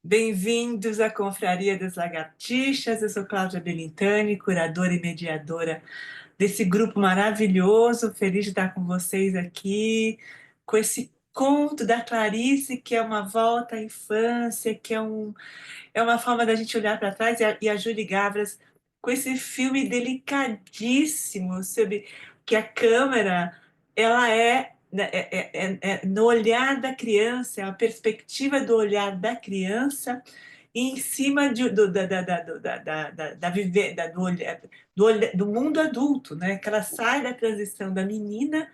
Bem-vindos à Confraria das Lagartixas. Eu sou Cláudia Belintani, curadora e mediadora desse grupo maravilhoso. Feliz de estar com vocês aqui, com esse conto da Clarice, que é uma volta à infância, é uma forma da gente olhar para trás, e a Julie Gavras com esse filme delicadíssimo sobre que a câmera ela é, né, no olhar da criança, é a perspectiva do olhar da criança em cima do mundo adulto, né? Que ela sai da transição da menina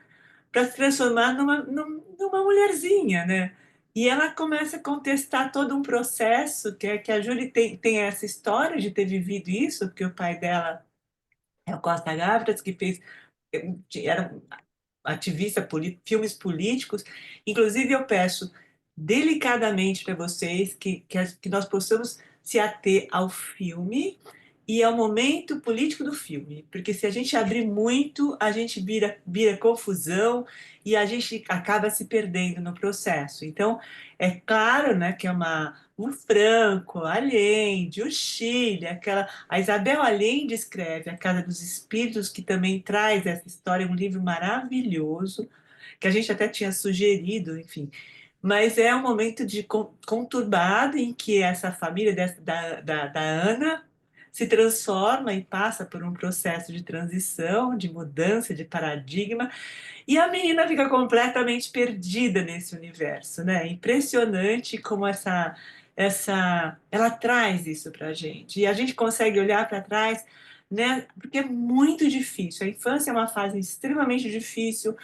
para se transformar numa mulherzinha, né? E ela começa a contestar todo um processo, que a Júlia tem essa história de ter vivido isso, porque o pai dela é o Costa Gavras, que era um ativista, filmes políticos. Inclusive, eu peço delicadamente para vocês que nós possamos se ater ao filme e ao momento político do filme, porque se a gente abrir muito, a gente vira confusão e a gente acaba se perdendo no processo. Então, é claro, né, que é o Franco, a Allende, o Chile, a Isabel Allende escreve A Casa dos Espíritos, que também traz essa história, um livro maravilhoso, que a gente até tinha sugerido, enfim. Mas é um momento conturbado em que essa família da Ana se transforma e passa por um processo de transição, de mudança de paradigma, e a menina fica completamente perdida nesse universo, né? Impressionante como ela traz isso para a gente. E a gente consegue olhar para trás, né? Porque é muito difícil. A infância é uma fase extremamente difícil.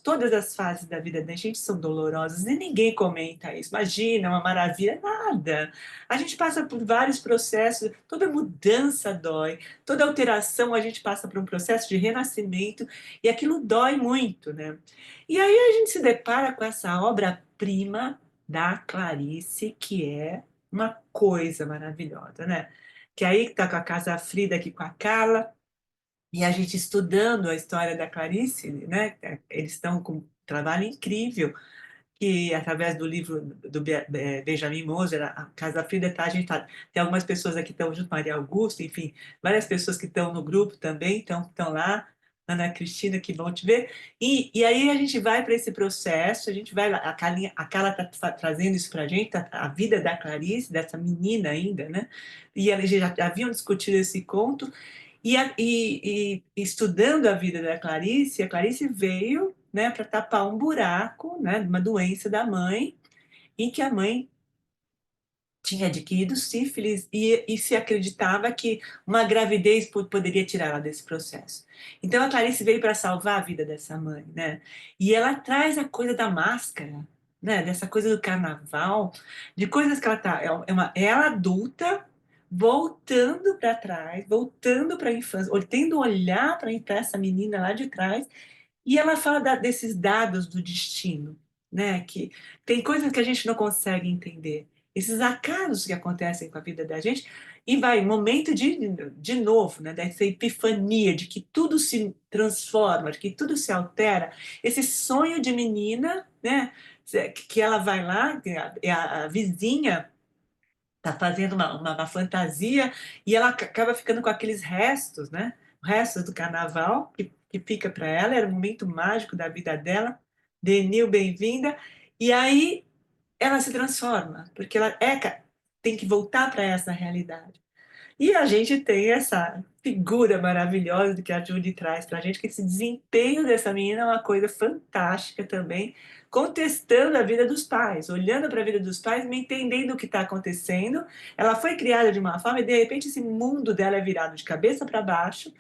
Todas as fases da vida da gente são dolorosas e ninguém comenta isso. Imagina, uma maravilha, nada. A gente passa por vários processos. Toda mudança dói. Toda alteração a gente passa por um processo de renascimento e aquilo dói muito, né? E aí a gente se depara com essa obra-prima da Clarice, que é uma coisa maravilhosa, né? Que aí está com a Casa Frida aqui com a Carla, e a gente estudando a história da Clarice, né? Eles estão com um trabalho incrível, que através do livro do Benjamin Moser, a Casa Frida, tá, tem algumas pessoas aqui que estão junto, Maria Augusta, enfim, várias pessoas que estão no grupo também, estão lá, Ana Cristina, que vão te ver, e aí a gente vai para esse processo, a gente vai lá, a Carla está trazendo isso para a gente, a vida da Clarice, dessa menina ainda, né? E eles já haviam discutido esse conto, estudando a vida da Clarice, a Clarice veio, né, para tapar um buraco, né, de uma doença da mãe, em que a mãe tinha adquirido sífilis e se acreditava que uma gravidez poderia tirá-la desse processo. Então a Clarice veio para salvar a vida dessa mãe, né? E ela traz a coisa da máscara, né? Dessa coisa do carnaval, de coisas que ela tá, ela adulta voltando para trás, voltando para a infância, tendo um olhar para essa menina lá de trás, e ela fala desses dados do destino, né? Que tem coisas que a gente não consegue entender. Esses acasos que acontecem com a vida da gente, e vai, momento de novo, né? Dessa epifania, de que tudo se transforma, de que tudo se altera. Esse sonho de menina, né? Que ela vai lá, que a vizinha está fazendo uma fantasia e ela acaba ficando com aqueles restos, né? Restos do carnaval que fica para ela, era um momento mágico da vida dela. Denil, bem-vinda. E aí ela se transforma, porque tem que voltar para essa realidade. E a gente tem essa figura maravilhosa que a Judy traz para a gente, que esse desempenho dessa menina é uma coisa fantástica também, contestando a vida dos pais, olhando para a vida dos pais, me entendendo o que está acontecendo. Ela foi criada de uma forma e, de repente, esse mundo dela é virado de cabeça para baixo.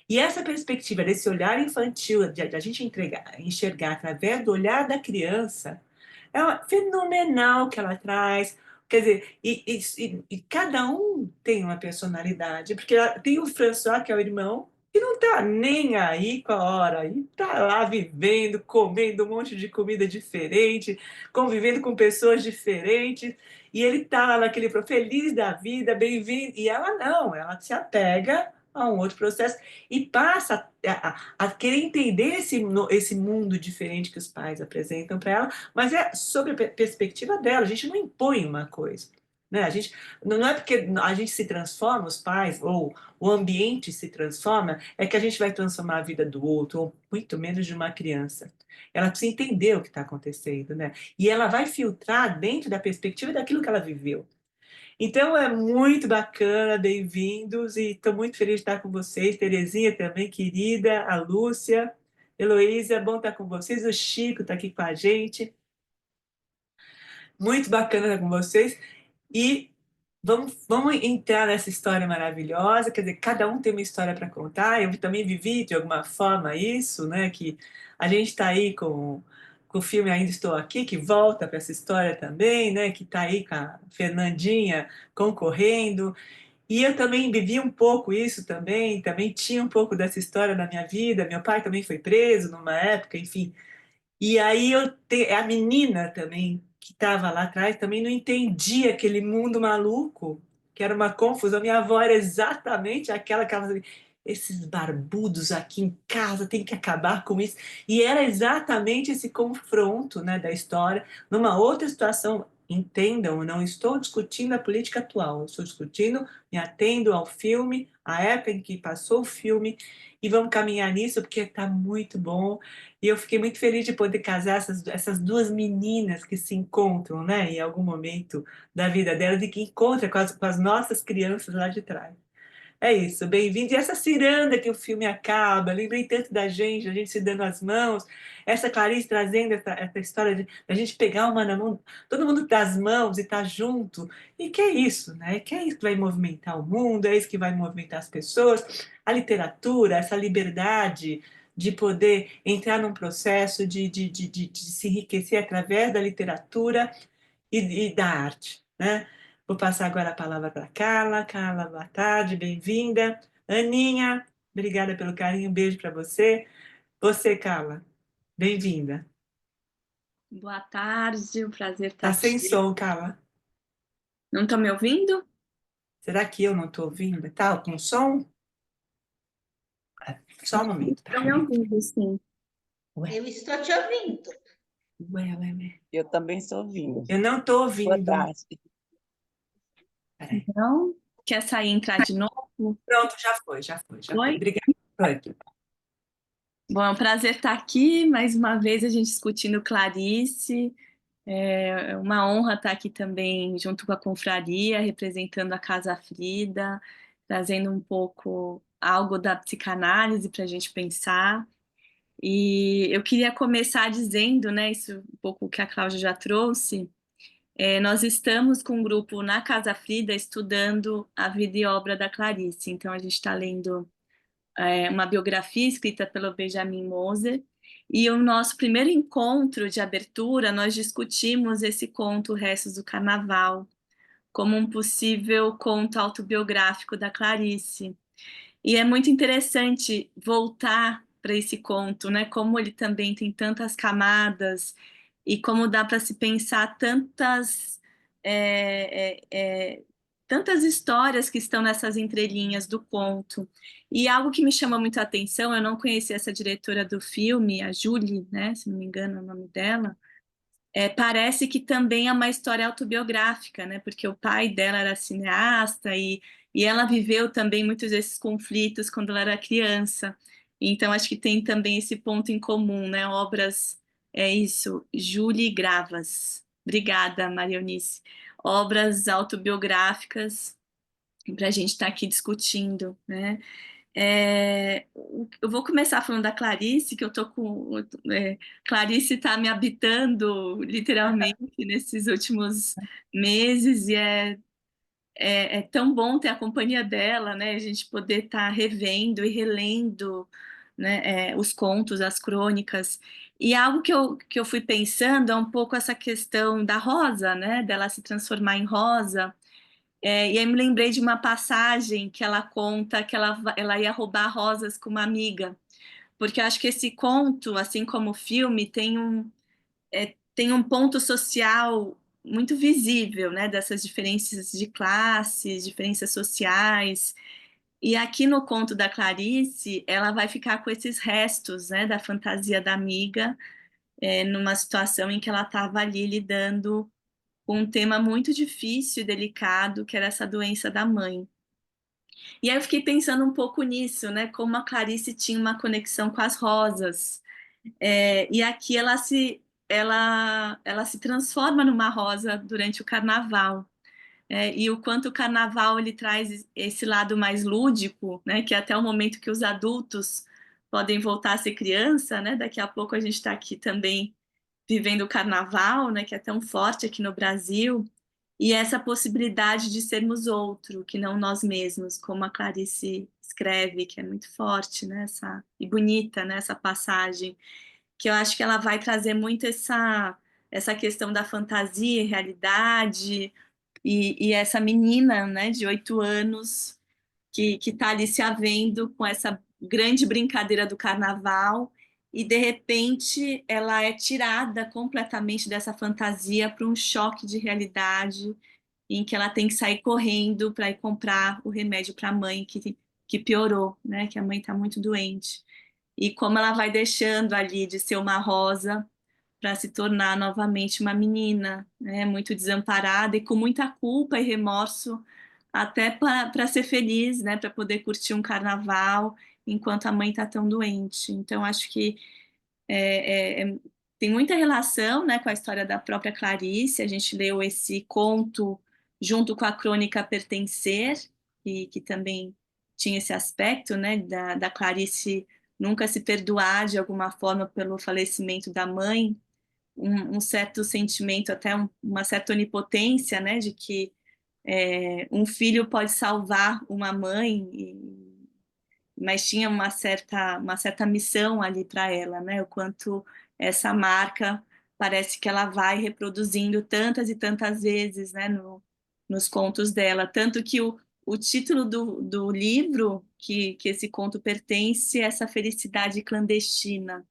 E essa perspectiva desse olhar infantil, de a gente enxergar através do olhar da criança, fenomenal que ela traz. Quer dizer, e cada um tem uma personalidade, porque tem o François, que é o irmão, que não está nem aí com a hora, e está lá vivendo, comendo um monte de comida diferente, convivendo com pessoas diferentes, e ele está lá feliz da vida, bem-vindo, e ela não, ela se apega a um outro processo e passa a querer entender esse mundo diferente que os pais apresentam para ela, mas é sobre a perspectiva dela, a gente não impõe uma coisa. né? A gente, não é porque a gente se transforma, os pais, ou o ambiente se transforma, é que a gente vai transformar a vida do outro, ou muito menos de uma criança. Ela precisa entender o que está acontecendo, né? E ela vai filtrar dentro da perspectiva daquilo que ela viveu. Então é muito bacana, bem-vindos, e estou muito feliz de estar com vocês. Terezinha também, querida, a Lúcia, Heloísa, bom estar com vocês. O Chico está aqui com a gente. Muito bacana estar com vocês. E vamos entrar nessa história maravilhosa. Quer dizer, cada um tem uma história para contar. Eu também vivi de alguma forma isso, né? Que a gente está aí com o filme Ainda Estou Aqui, que volta para essa história também, né? Que está aí com a Fernandinha concorrendo. E eu também vivi um pouco isso também tinha um pouco dessa história na minha vida. Meu pai também foi preso numa época, enfim. E aí a menina também, que estava lá atrás, também não entendia aquele mundo maluco, que era uma confusão. Minha avó era exatamente aquela que ela fazia, esses barbudos aqui em casa, tem que acabar com isso. E era exatamente esse confronto, né, da história, numa outra situação. Entendam, eu não estou discutindo a política atual, eu estou discutindo, me atendo ao filme, à época em que passou o filme, e vamos caminhar nisso, porque está muito bom. E eu fiquei muito feliz de poder casar essas duas meninas que se encontram, né, em algum momento da vida delas e que encontram com as nossas crianças lá de trás. É isso, bem-vindo. E essa ciranda que o filme acaba, lembrei tanto da gente, a gente se dando as mãos, essa Clarice trazendo essa história de a gente pegar uma na mão, todo mundo das mãos e estar junto. E que é isso, né? Que é isso que vai movimentar o mundo, é isso que vai movimentar as pessoas, a literatura, essa liberdade de poder entrar num processo de se enriquecer através da literatura e da arte, né? Vou passar agora a palavra para Carla. Carla, boa tarde, bem-vinda. Aninha, obrigada pelo carinho, um beijo para você. Você, Carla, bem-vinda. Boa tarde, um prazer estar Tá sem aqui. som, Carla. Não estão me ouvindo? Será que eu não estou ouvindo? Tá com som? Só um momento, Estão me peraí. ouvindo, sim. Ué, Eu estou te ouvindo. ué. Eu também estou ouvindo. Eu não estou Boa ouvindo. tarde. Peraí. Não? Quer sair e entrar de novo? Pronto, já foi. Oi? Obrigada. Pronto. Bom, é um prazer estar aqui, mais uma vez a gente discutindo Clarice. É uma honra estar aqui também junto com a confraria, representando a Casa Frida, trazendo um pouco algo da psicanálise para a gente pensar. E eu queria começar dizendo, né, isso um pouco que a Cláudia já trouxe. Nós estamos com um grupo na Casa Frida estudando a vida e obra da Clarice. Então, a gente está lendo uma biografia escrita pelo Benjamin Moser. E o nosso primeiro encontro de abertura, nós discutimos esse conto, Restos do Carnaval, como um possível conto autobiográfico da Clarice. E é muito interessante voltar para esse conto, né? Como ele também tem tantas camadas e como dá para se pensar é, é, é, tantas histórias que estão nessas entrelinhas do conto. E algo que me chama muito a atenção, eu não conhecia essa diretora do filme, a Julie, né? Se não me engano, é o nome dela. Parece que também é uma história autobiográfica, né? Porque o pai dela era cineasta e ela viveu também muitos desses conflitos quando ela era criança. Então, acho que tem também esse ponto em comum, né? Obras, é isso, Julie Gravas. Obrigada, Maria Eunice. Obras autobiográficas para a gente estar aqui discutindo, né? Eu vou começar falando da Clarice, que eu tô com. Clarice está me habitando literalmente nesses últimos meses, e é tão bom ter a companhia dela, né? A gente poder estar revendo e relendo, né, os contos, as crônicas. E algo que eu fui pensando é um pouco essa questão da Rosa, né? Dela se transformar em Rosa. E aí me lembrei de uma passagem que ela conta que ela ia roubar rosas com uma amiga, porque eu acho que esse conto, assim como o filme, tem um ponto social muito visível, né, dessas diferenças de classes, diferenças sociais. E aqui no conto da Clarice, ela vai ficar com esses restos, né, da fantasia da amiga, numa situação em que ela estava ali lidando com um tema muito difícil e delicado, que era essa doença da mãe. E aí eu fiquei pensando um pouco nisso, né? Como a Clarice tinha uma conexão com as rosas. E aqui ela se transforma numa rosa durante o carnaval. E o quanto o carnaval ele traz esse lado mais lúdico, né? Que é até o momento que os adultos podem voltar a ser criança, né? Daqui a pouco a gente está aqui também vivendo o carnaval, né? Que é tão forte aqui no Brasil. E essa possibilidade de sermos outro, que não nós mesmos, como a Clarice escreve, que é muito forte, né? E bonita, né? Essa passagem, que eu acho que ela vai trazer muito essa questão da fantasia e realidade, e essa menina, né, de 8 anos, que está ali se havendo com essa grande brincadeira do carnaval, e de repente ela é tirada completamente dessa fantasia para um choque de realidade, em que ela tem que sair correndo para ir comprar o remédio para a mãe que piorou, né, que a mãe está muito doente. E como ela vai deixando ali de ser uma rosa para se tornar novamente uma menina, né, muito desamparada e com muita culpa e remorso, até para ser feliz, né, para poder curtir um carnaval enquanto a mãe está tão doente. Então, acho que é, é, é, tem muita relação, né, com a história da própria Clarice. A gente leu esse conto junto com a crônica Pertencer, que também tinha esse aspecto, né, da Clarice nunca se perdoar de alguma forma pelo falecimento da mãe, um certo sentimento, até uma certa onipotência, né, de que um filho pode salvar uma mãe, mas tinha uma certa missão ali para ela, né, o quanto essa marca parece que ela vai reproduzindo tantas e tantas vezes, né, nos contos dela, tanto que o título do livro que esse conto pertence é essa felicidade clandestina,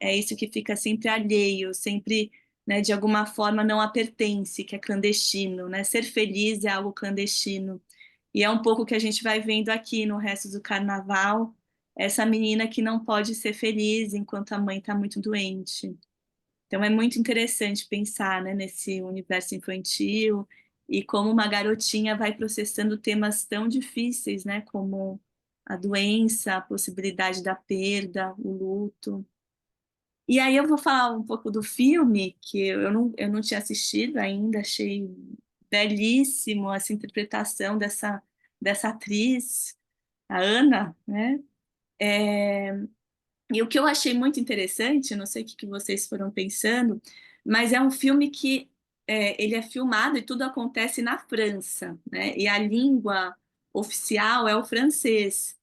é isso que fica sempre alheio, sempre, né, de alguma forma não a pertence, que é clandestino, né? Ser feliz é algo clandestino. E é um pouco o que a gente vai vendo aqui no resto do carnaval, essa menina que não pode ser feliz enquanto a mãe está muito doente. Então é muito interessante pensar, né, nesse universo infantil e como uma garotinha vai processando temas tão difíceis, né, como a doença, a possibilidade da perda, o luto. E aí eu vou falar um pouco do filme, que eu não tinha assistido ainda, achei belíssimo essa interpretação dessa atriz, a Ana, né? É, e o que eu achei muito interessante, não sei o que que vocês foram pensando, mas é um filme que ele é filmado e tudo acontece na França, né? E a língua oficial é o francês.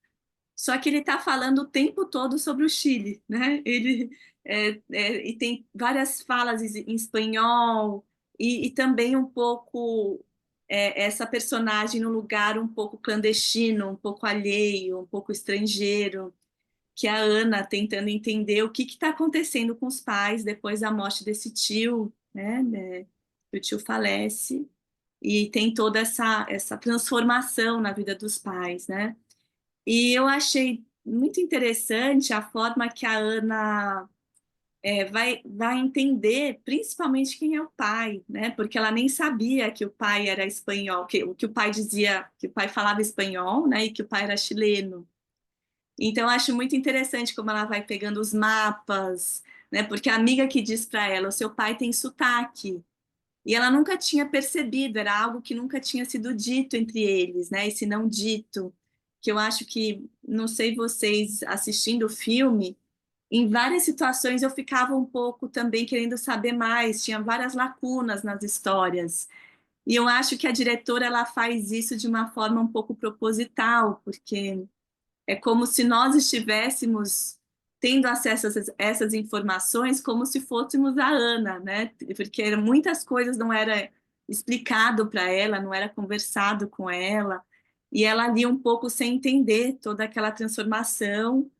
Só que ele está falando o tempo todo sobre o Chile, né? E tem várias falas em espanhol e também um pouco essa personagem num lugar um pouco clandestino, um pouco alheio, um pouco estrangeiro, que é a Ana tentando entender o que está acontecendo com os pais depois da morte desse tio, né? O tio falece e tem toda essa transformação na vida dos pais, né? E eu achei muito interessante a forma que a Ana vai entender, principalmente quem é o pai, né? Porque ela nem sabia que o pai era espanhol, que o pai dizia, que o pai falava espanhol, né? E que o pai era chileno. Então, eu acho muito interessante como ela vai pegando os mapas, né? Porque a amiga que diz para ela, o seu pai tem sotaque. E ela nunca tinha percebido, era algo que nunca tinha sido dito entre eles, né? Esse não dito, que eu acho que, não sei vocês assistindo o filme, em várias situações eu ficava um pouco também querendo saber mais, tinha várias lacunas nas histórias. E eu acho que a diretora ela faz isso de uma forma um pouco proposital, porque é como se nós estivéssemos tendo acesso a essas informações como se fôssemos a Ana, né? Porque muitas coisas não era explicado para ela, não era conversado com ela, e ela ali um pouco sem entender toda aquela transformação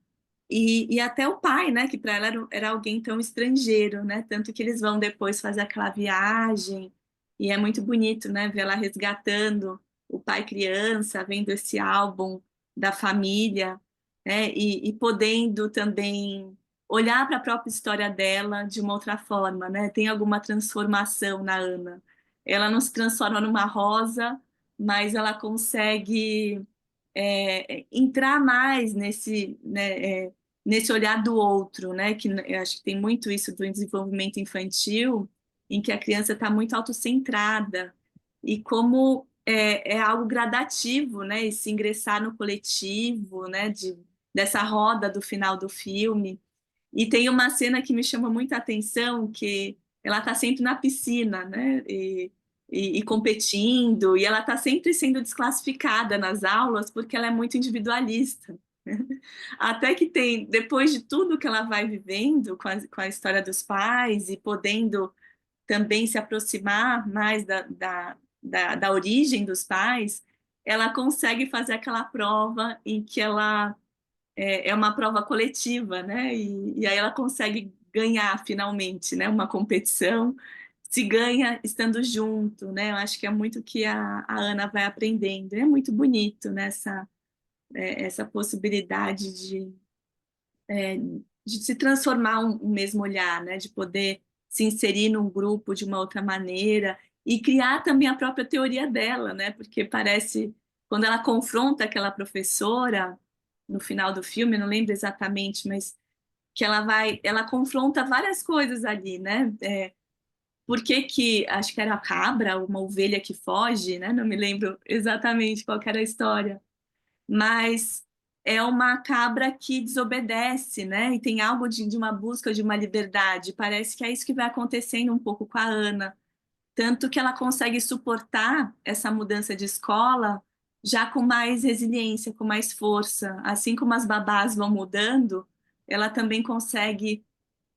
e até o pai, né, que para ela era alguém tão estrangeiro, né, tanto que eles vão depois fazer aquela viagem, e é muito bonito, né, ver ela resgatando o pai criança, vendo esse álbum da família, né, e podendo também olhar para a própria história dela de uma outra forma, né, tem alguma transformação na Ana. ela não se transforma numa rosa, mas ela consegue entrar mais nesse olhar do outro, né? Que eu acho que tem muito isso do desenvolvimento infantil, em que a criança está muito autocentrada, e como é algo gradativo, né? E se ingressar no coletivo, né? Dessa roda do final do filme. E tem uma cena que me chama muita atenção, que ela está sempre na piscina, né? E competindo, e ela está sempre sendo desclassificada nas aulas porque ela é muito individualista. Até que tem, depois de tudo que ela vai vivendo com a história dos pais e podendo também se aproximar mais da origem dos pais, ela consegue fazer aquela prova em que ela é uma prova coletiva, né? E aí ela consegue ganhar finalmente, né? Uma competição, se ganha estando junto, né? Eu acho que é muito que a Ana vai aprendendo. É muito bonito, né? Essa possibilidade de se transformar um mesmo olhar, né? De poder se inserir num grupo de uma outra maneira e criar também a própria teoria dela, né? Porque parece, quando ela confronta aquela professora no final do filme, não lembro exatamente, mas que ela confronta várias coisas ali, né? Por que que, acho que era a cabra, uma ovelha que foge, né? Não me lembro exatamente qual que era a história, mas é uma cabra que desobedece, né? E tem algo de uma busca de uma liberdade. Parece que é isso que vai acontecendo um pouco com a Ana, tanto que ela consegue suportar essa mudança de escola já com mais resiliência, com mais força. Assim como as babás vão mudando, ela também consegue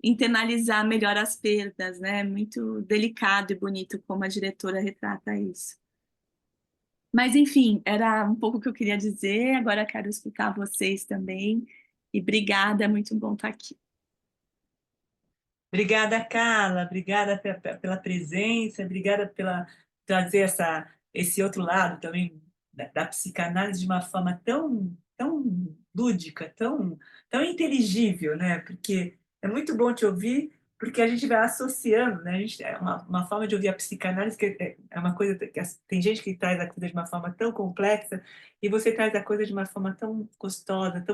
internalizar melhor as perdas, né? Muito delicado e bonito como a diretora retrata isso. Mas, enfim, era um pouco o que eu queria dizer. Agora quero escutar vocês também. E obrigada, é muito bom estar aqui. Obrigada, Carla. Obrigada pela presença. Obrigada pela trazer esse outro lado também da psicanálise de uma forma tão lúdica, tão inteligível, né? Porque é muito bom te ouvir, porque a gente vai associando, né? É uma forma de ouvir a psicanálise que é uma coisa que tem gente que traz a coisa de uma forma tão complexa e você traz a coisa de uma forma tão gostosa,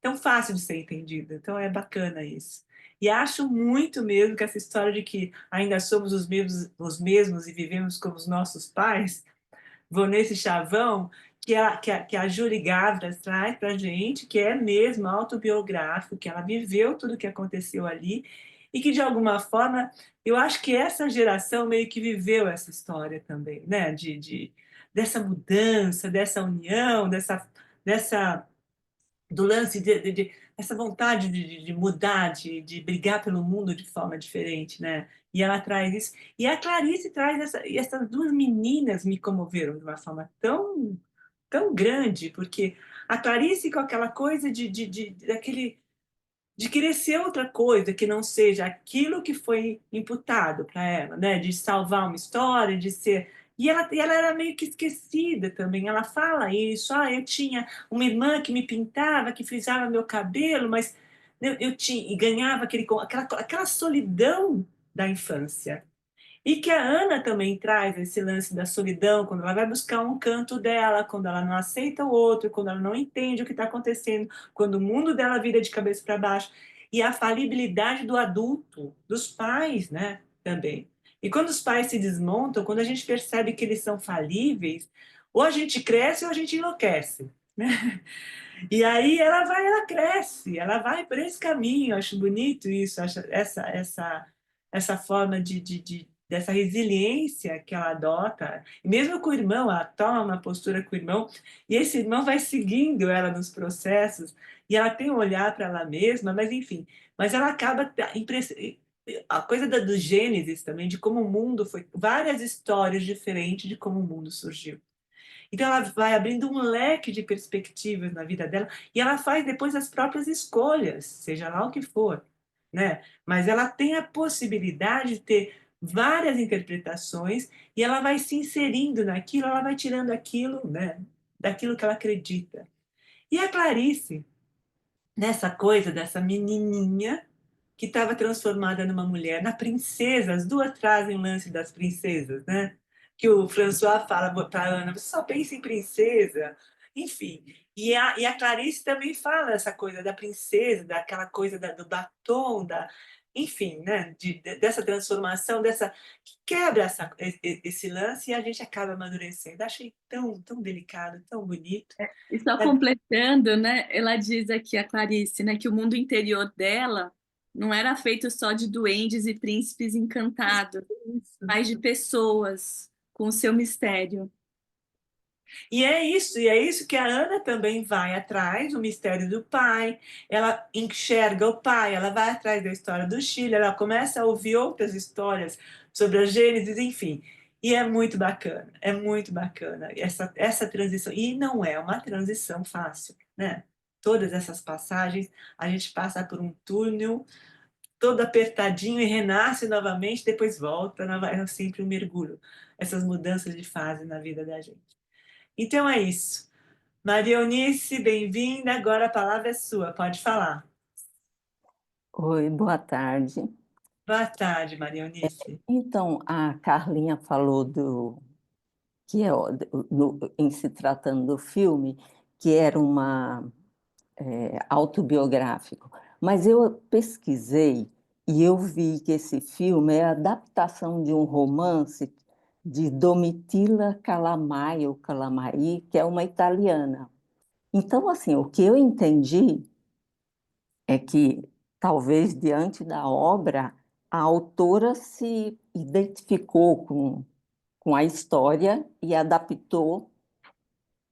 tão fácil de ser entendida. Então é bacana isso. E acho muito mesmo que essa história de que ainda somos os mesmos e vivemos como os nossos pais, vou nesse chavão que a Julie Gavras traz para a gente, que é mesmo autobiográfico, que ela viveu tudo o que aconteceu ali e que, de alguma forma, eu acho que essa geração meio que viveu essa história também, né? Dessa mudança, dessa união, dessa do lance essa vontade de mudar, de brigar pelo mundo de forma diferente, né? E ela traz isso. E a Clarice traz e essas duas meninas me comoveram de uma forma tão grande, porque a Clarice com aquela coisa de querer ser outra coisa que não seja aquilo que foi imputado para ela, né? De salvar uma história, de ser. E ela era meio que esquecida também. Ela fala isso. Ah, eu tinha uma irmã que me pintava, que frisava meu cabelo, mas eu tinha e ganhava aquela solidão da infância. E que a Ana também traz esse lance da solidão, quando ela vai buscar um canto dela, quando ela não aceita o outro, quando ela não entende o que está acontecendo, quando o mundo dela vira de cabeça para baixo. E a falibilidade do adulto, dos pais, né? Também. E quando os pais se desmontam, quando a gente percebe que eles são falíveis, ou a gente cresce ou a gente enlouquece, né? E aí ela cresce, ela vai por esse caminho. Eu acho bonito isso, acho essa forma dessa resiliência que ela adota. E mesmo com o irmão, ela toma uma postura com o irmão, e esse irmão vai seguindo ela nos processos, e ela tem um olhar para ela mesma, mas enfim, mas ela acaba a coisa do Gênesis também, de como o mundo foi, várias histórias diferentes de como o mundo surgiu. Então, ela vai abrindo um leque de perspectivas na vida dela e ela faz depois as próprias escolhas, seja lá o que for, né? Mas ela tem a possibilidade de ter várias interpretações e ela vai se inserindo naquilo, ela vai tirando aquilo, né? Daquilo que ela acredita. E a Clarice, nessa coisa dessa menininha que estava transformada numa mulher, na princesa. As duas trazem o lance das princesas, né? Que o François fala para Ana, você só pensa em princesa. Enfim, e a Clarice também fala essa coisa da princesa, daquela coisa do batom, enfim, né? Dessa transformação, que quebra esse lance e a gente acaba amadurecendo. Achei tão delicado, tão bonito. E só completando, né? Ela diz aqui, a Clarice, né, que o mundo interior dela não era feito só de duendes e príncipes encantados, Isso. mas de pessoas com o seu mistério. E é isso que a Ana também vai atrás, o mistério do pai. Ela enxerga o pai, ela vai atrás da história do Chile, ela começa a ouvir outras histórias sobre a Gênesis, enfim. E é muito bacana essa transição. E não é uma transição fácil, né? Todas essas passagens, a gente passa por um túnel todo apertadinho e renasce novamente, depois volta, é sempre um mergulho. Essas mudanças de fase na vida da gente. Então é isso. Maria Eunice, bem-vinda. Agora a palavra é sua. Pode falar. Oi, boa tarde. Boa tarde, Maria Eunice. Então, a Carlinha falou que é em se tratando do filme, que era uma autobiográfico. Mas eu pesquisei e eu vi que esse filme é a adaptação de um romance de Domitila Calamai, ou Calamari, que é uma italiana. Então, assim, o que eu entendi é que, talvez diante da obra, a autora se identificou com a história e adaptou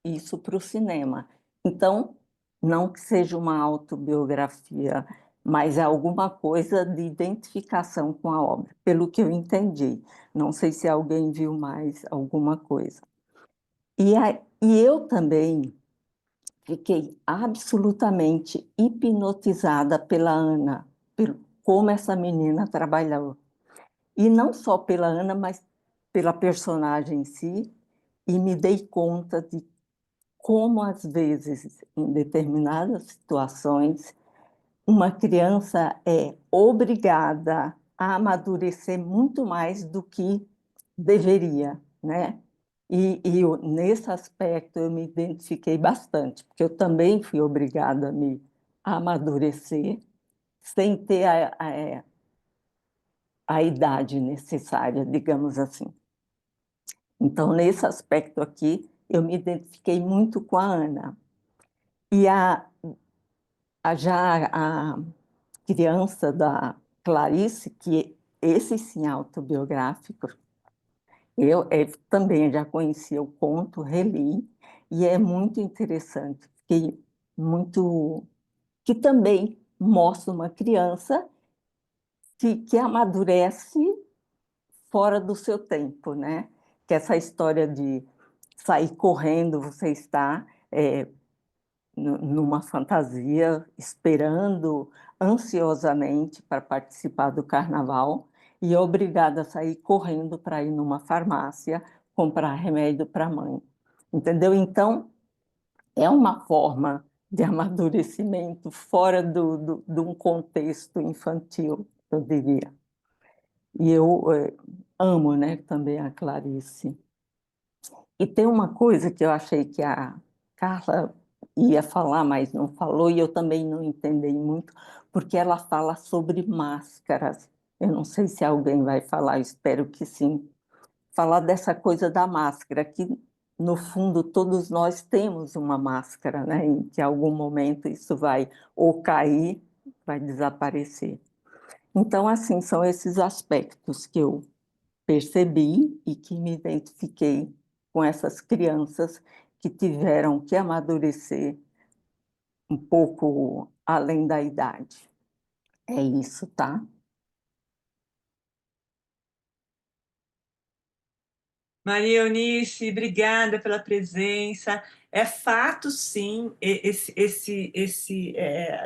isso para o cinema. Então, não que seja uma autobiografia, mas é alguma coisa de identificação com a obra, pelo que eu entendi. Não sei se alguém viu mais alguma coisa. E eu também fiquei absolutamente hipnotizada pela Ana, pelo como essa menina trabalhou. E não só pela Ana, mas pela personagem em si, e me dei conta de como, às vezes, em determinadas situações, uma criança é obrigada a amadurecer muito mais do que deveria, né? Nesse aspecto eu me identifiquei bastante, porque eu também fui obrigada a amadurecer sem ter a idade necessária, digamos assim. Então, nesse aspecto aqui, eu me identifiquei muito com a Ana. E já a criança da Clarice, que esse sim é autobiográfico, eu também já conhecia o conto, reli, e é muito interessante, fiquei muito... que também mostra uma criança que amadurece fora do seu tempo, né? Que essa história de sair correndo, você está numa fantasia, esperando ansiosamente para participar do carnaval e é obrigada a sair correndo para ir numa farmácia comprar remédio para a mãe. Entendeu? Então, é uma forma de amadurecimento fora de um contexto infantil, eu diria. E eu amo, né, também a Clarice. E tem uma coisa que eu achei que a Carla ia falar, mas não falou, e eu também não entendi muito, porque ela fala sobre máscaras. Eu não sei se alguém vai falar, espero que sim. Falar dessa coisa da máscara, que no fundo todos nós temos uma máscara, né? Em que em algum momento isso vai ou cair, vai desaparecer. Então, assim, são esses aspectos que eu percebi e que me identifiquei com essas crianças que tiveram que amadurecer um pouco além da idade. É isso, tá? Maria Eunice, obrigada pela presença. É fato, sim,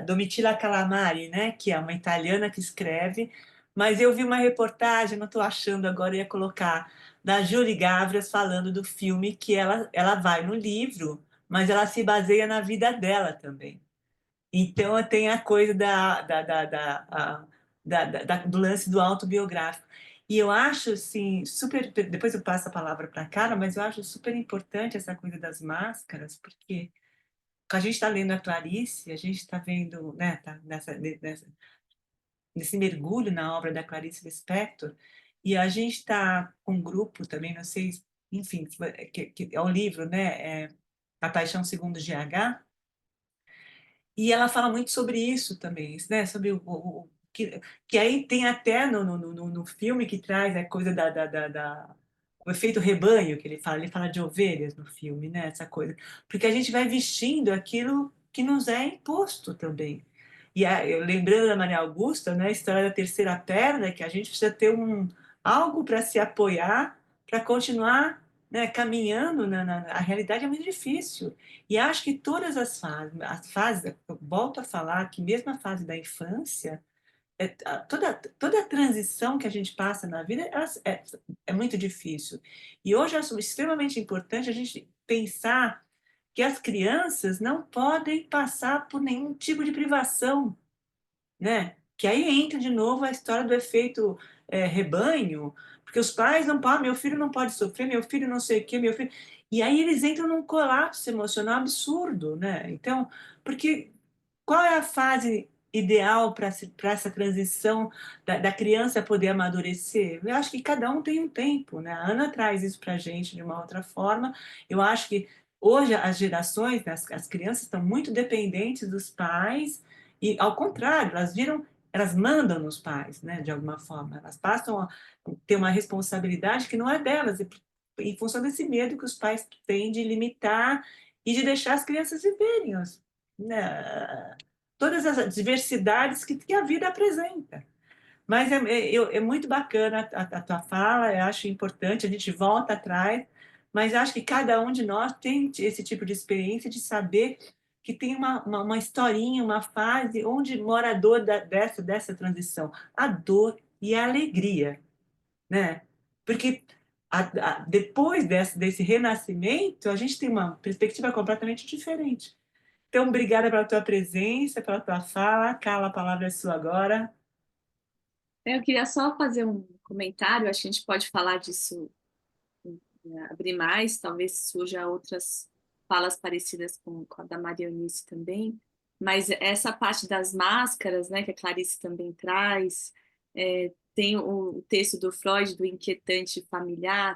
Domitila Calamari, né, que é uma italiana que escreve, mas eu vi uma reportagem, não estou achando agora, eu ia colocar, da Julie Gavras falando do filme que ela vai no livro, mas ela se baseia na vida dela também. Então tem a coisa do lance do autobiográfico. E eu acho, assim, super... Depois eu passo a palavra para a Carla, mas eu acho super importante essa coisa das máscaras, porque a gente está lendo a Clarice, a gente está vendo, né, tá nesse mergulho na obra da Clarice Lispector, e a gente está com um grupo também, não sei, enfim, que é o livro, né, A Paixão Segundo GH, e ela fala muito sobre isso também, né? Sobre que aí tem até no filme que traz a coisa o efeito rebanho, que ele fala de ovelhas no filme, né? Essa coisa. Porque a gente vai vestindo aquilo que nos é imposto também. E eu lembrando da Maria Augusta, né? A história da terceira perna, que a gente precisa ter algo para se apoiar, para continuar, né, caminhando a realidade é muito difícil. E acho que todas as fases, eu volto a falar que mesmo a fase da infância, toda a transição que a gente passa na vida é muito difícil. E hoje eu acho extremamente importante a gente pensar que as crianças não podem passar por nenhum tipo de privação, né? Que aí entra de novo a história do efeito rebanho, porque os pais não podem, meu filho não pode sofrer, meu filho não sei o quê, meu filho. E aí eles entram num colapso emocional absurdo, né? Então, porque qual é a fase ideal para essa transição da criança poder amadurecer? Eu acho que cada um tem um tempo, né? A Ana traz isso para a gente de uma outra forma. Eu acho que hoje as gerações, né, as crianças estão muito dependentes dos pais e, ao contrário, elas mandam nos pais, né? De alguma forma, elas passam a ter uma responsabilidade que não é delas, em função desse medo que os pais têm de limitar e de deixar as crianças viverem, né, todas as diversidades que a vida apresenta. Mas é muito bacana a tua fala, eu acho importante, a gente volta atrás, mas acho que cada um de nós tem esse tipo de experiência de saber que tem uma historinha, uma fase onde mora a dor dessa transição, a dor e a alegria, né? Porque depois desse renascimento, a gente tem uma perspectiva completamente diferente. Então, obrigada pela tua presença, pela tua fala. Carla, a palavra é sua agora. Eu queria só fazer um comentário, acho que a gente pode falar disso, abrir mais, talvez surja outras falas parecidas com a da Maria Eunice também, mas essa parte das máscaras, né, que a Clarice também traz, tem o texto do Freud, do inquietante familiar,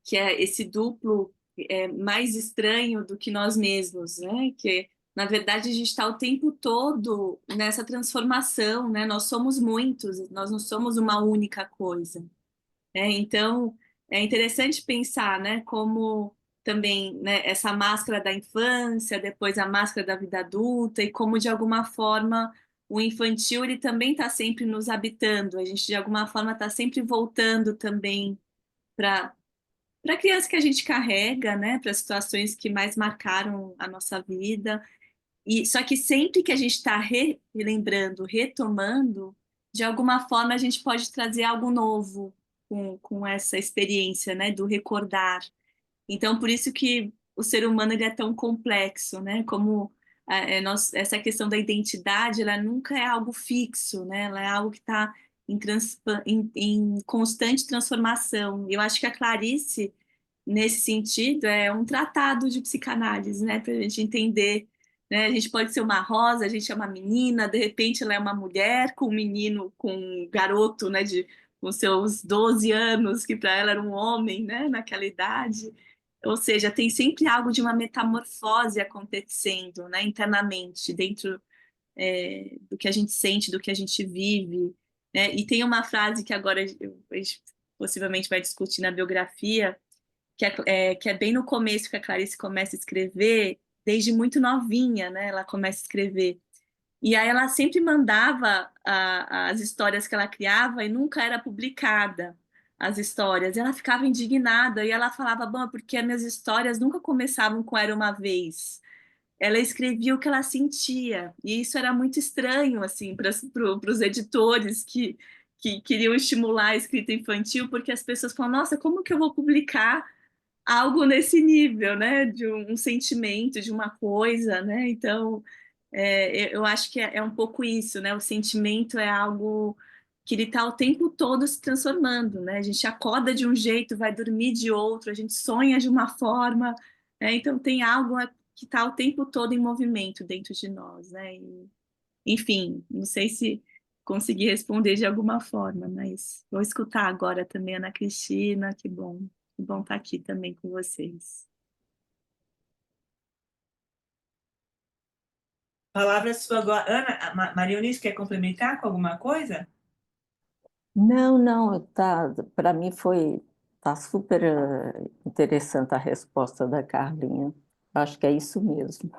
que é esse duplo mais estranho do que nós mesmos, né, que na verdade a gente está o tempo todo nessa transformação, né, nós somos muitos, nós não somos uma única coisa. Então, é interessante pensar, né, como também, né, essa máscara da infância, depois a máscara da vida adulta, e como, de alguma forma, o infantil ele também está sempre nos habitando, a gente, de alguma forma, está sempre voltando também para a criança que a gente carrega, né, para as situações que mais marcaram a nossa vida, e só que sempre que a gente está relembrando, retomando, de alguma forma a gente pode trazer algo novo com essa experiência, né, do recordar. Então, por isso que o ser humano ele é tão complexo, né? Como essa questão da identidade, ela nunca é algo fixo, né? Ela é algo que está em constante transformação. E eu acho que a Clarice, nesse sentido, é um tratado de psicanálise, né? Para a gente entender, né? A gente pode ser uma rosa, a gente é uma menina, de repente ela é uma mulher com um menino, com um garoto, né? Com seus 12 anos, que para ela era um homem, né? Naquela idade. Ou seja, tem sempre algo de uma metamorfose acontecendo, né? Internamente, dentro do que a gente sente, do que a gente vive, né? E tem uma frase que agora a gente possivelmente vai discutir na biografia, que é bem no começo que a Clarice começa a escrever, desde muito novinha, né? Ela começa a escrever. E aí ela sempre mandava as histórias que ela criava e nunca era publicada as histórias. E ela ficava indignada e ela falava, bom, porque as minhas histórias nunca começavam com Era uma Vez. Ela escrevia o que ela sentia. E isso era muito estranho, assim, para os editores que queriam estimular a escrita infantil, porque as pessoas falam, nossa, como que eu vou publicar algo nesse nível, né? De um sentimento, de uma coisa, né? Então, eu acho que é um pouco isso, né? O sentimento é algo que ele está o tempo todo se transformando, né? A gente acorda de um jeito, vai dormir de outro, a gente sonha de uma forma, né? Então tem algo que está o tempo todo em movimento dentro de nós, né? Enfim, não sei se consegui responder de alguma forma, mas vou escutar agora também a Ana Cristina, que bom estar aqui também com vocês. Palavra sua agora. Ana, Maria Eunice, quer complementar com alguma coisa? Não, não, tá, para mim tá super interessante a resposta da Carlinha. Acho que é isso mesmo.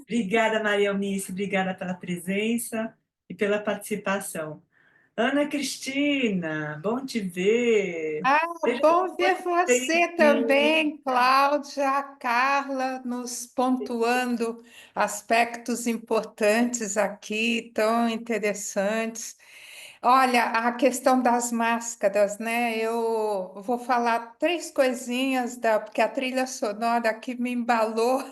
Obrigada, Maria Eunice, obrigada pela presença e pela participação. Ana Cristina, bom te ver. Ah, Veja bom como ver você tem você também, Cláudia, a Carla, nos pontuando aspectos importantes aqui, tão interessantes. Olha, a questão das máscaras, né? Eu vou falar três coisinhas porque a trilha sonora aqui me embalou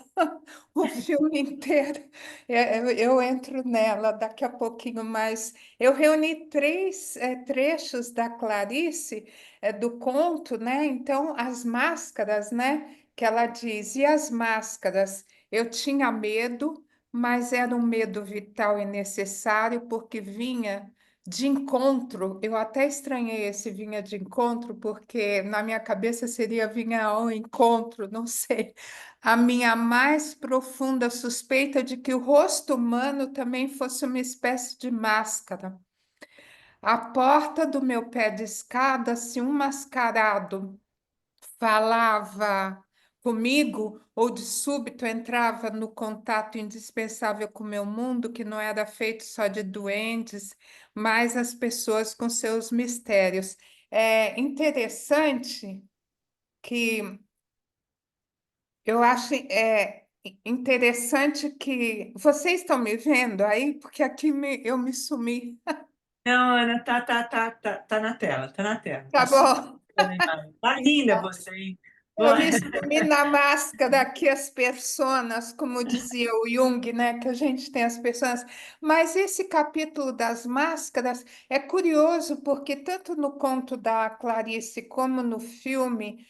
o filme inteiro. Eu entro nela daqui a pouquinho, mas eu reuni três trechos da Clarice, do conto, né? Então, as máscaras, né? Que ela diz, e as máscaras? Eu tinha medo, mas era um medo vital e necessário, porque vinha de encontro. Eu até estranhei esse vinha de encontro, porque na minha cabeça seria vinha ao encontro, não sei. A minha mais profunda suspeita de que o rosto humano também fosse uma espécie de máscara. À porta do meu pé de escada, se um mascarado falava comigo, ou de súbito entrava no contato indispensável com o meu mundo, que não era feito só de duendes, mas as pessoas com seus mistérios. É interessante que eu acho interessante que vocês estão me vendo aí, porque aqui eu me sumi. Não, Ana, tá na tela, tá na tela. Tá bom. Tá linda você, hein? Eu me sumi na máscara aqui, as personas, como dizia o Jung, né? Que a gente tem as personas. Mas esse capítulo das máscaras é curioso, porque tanto no conto da Clarice como no filme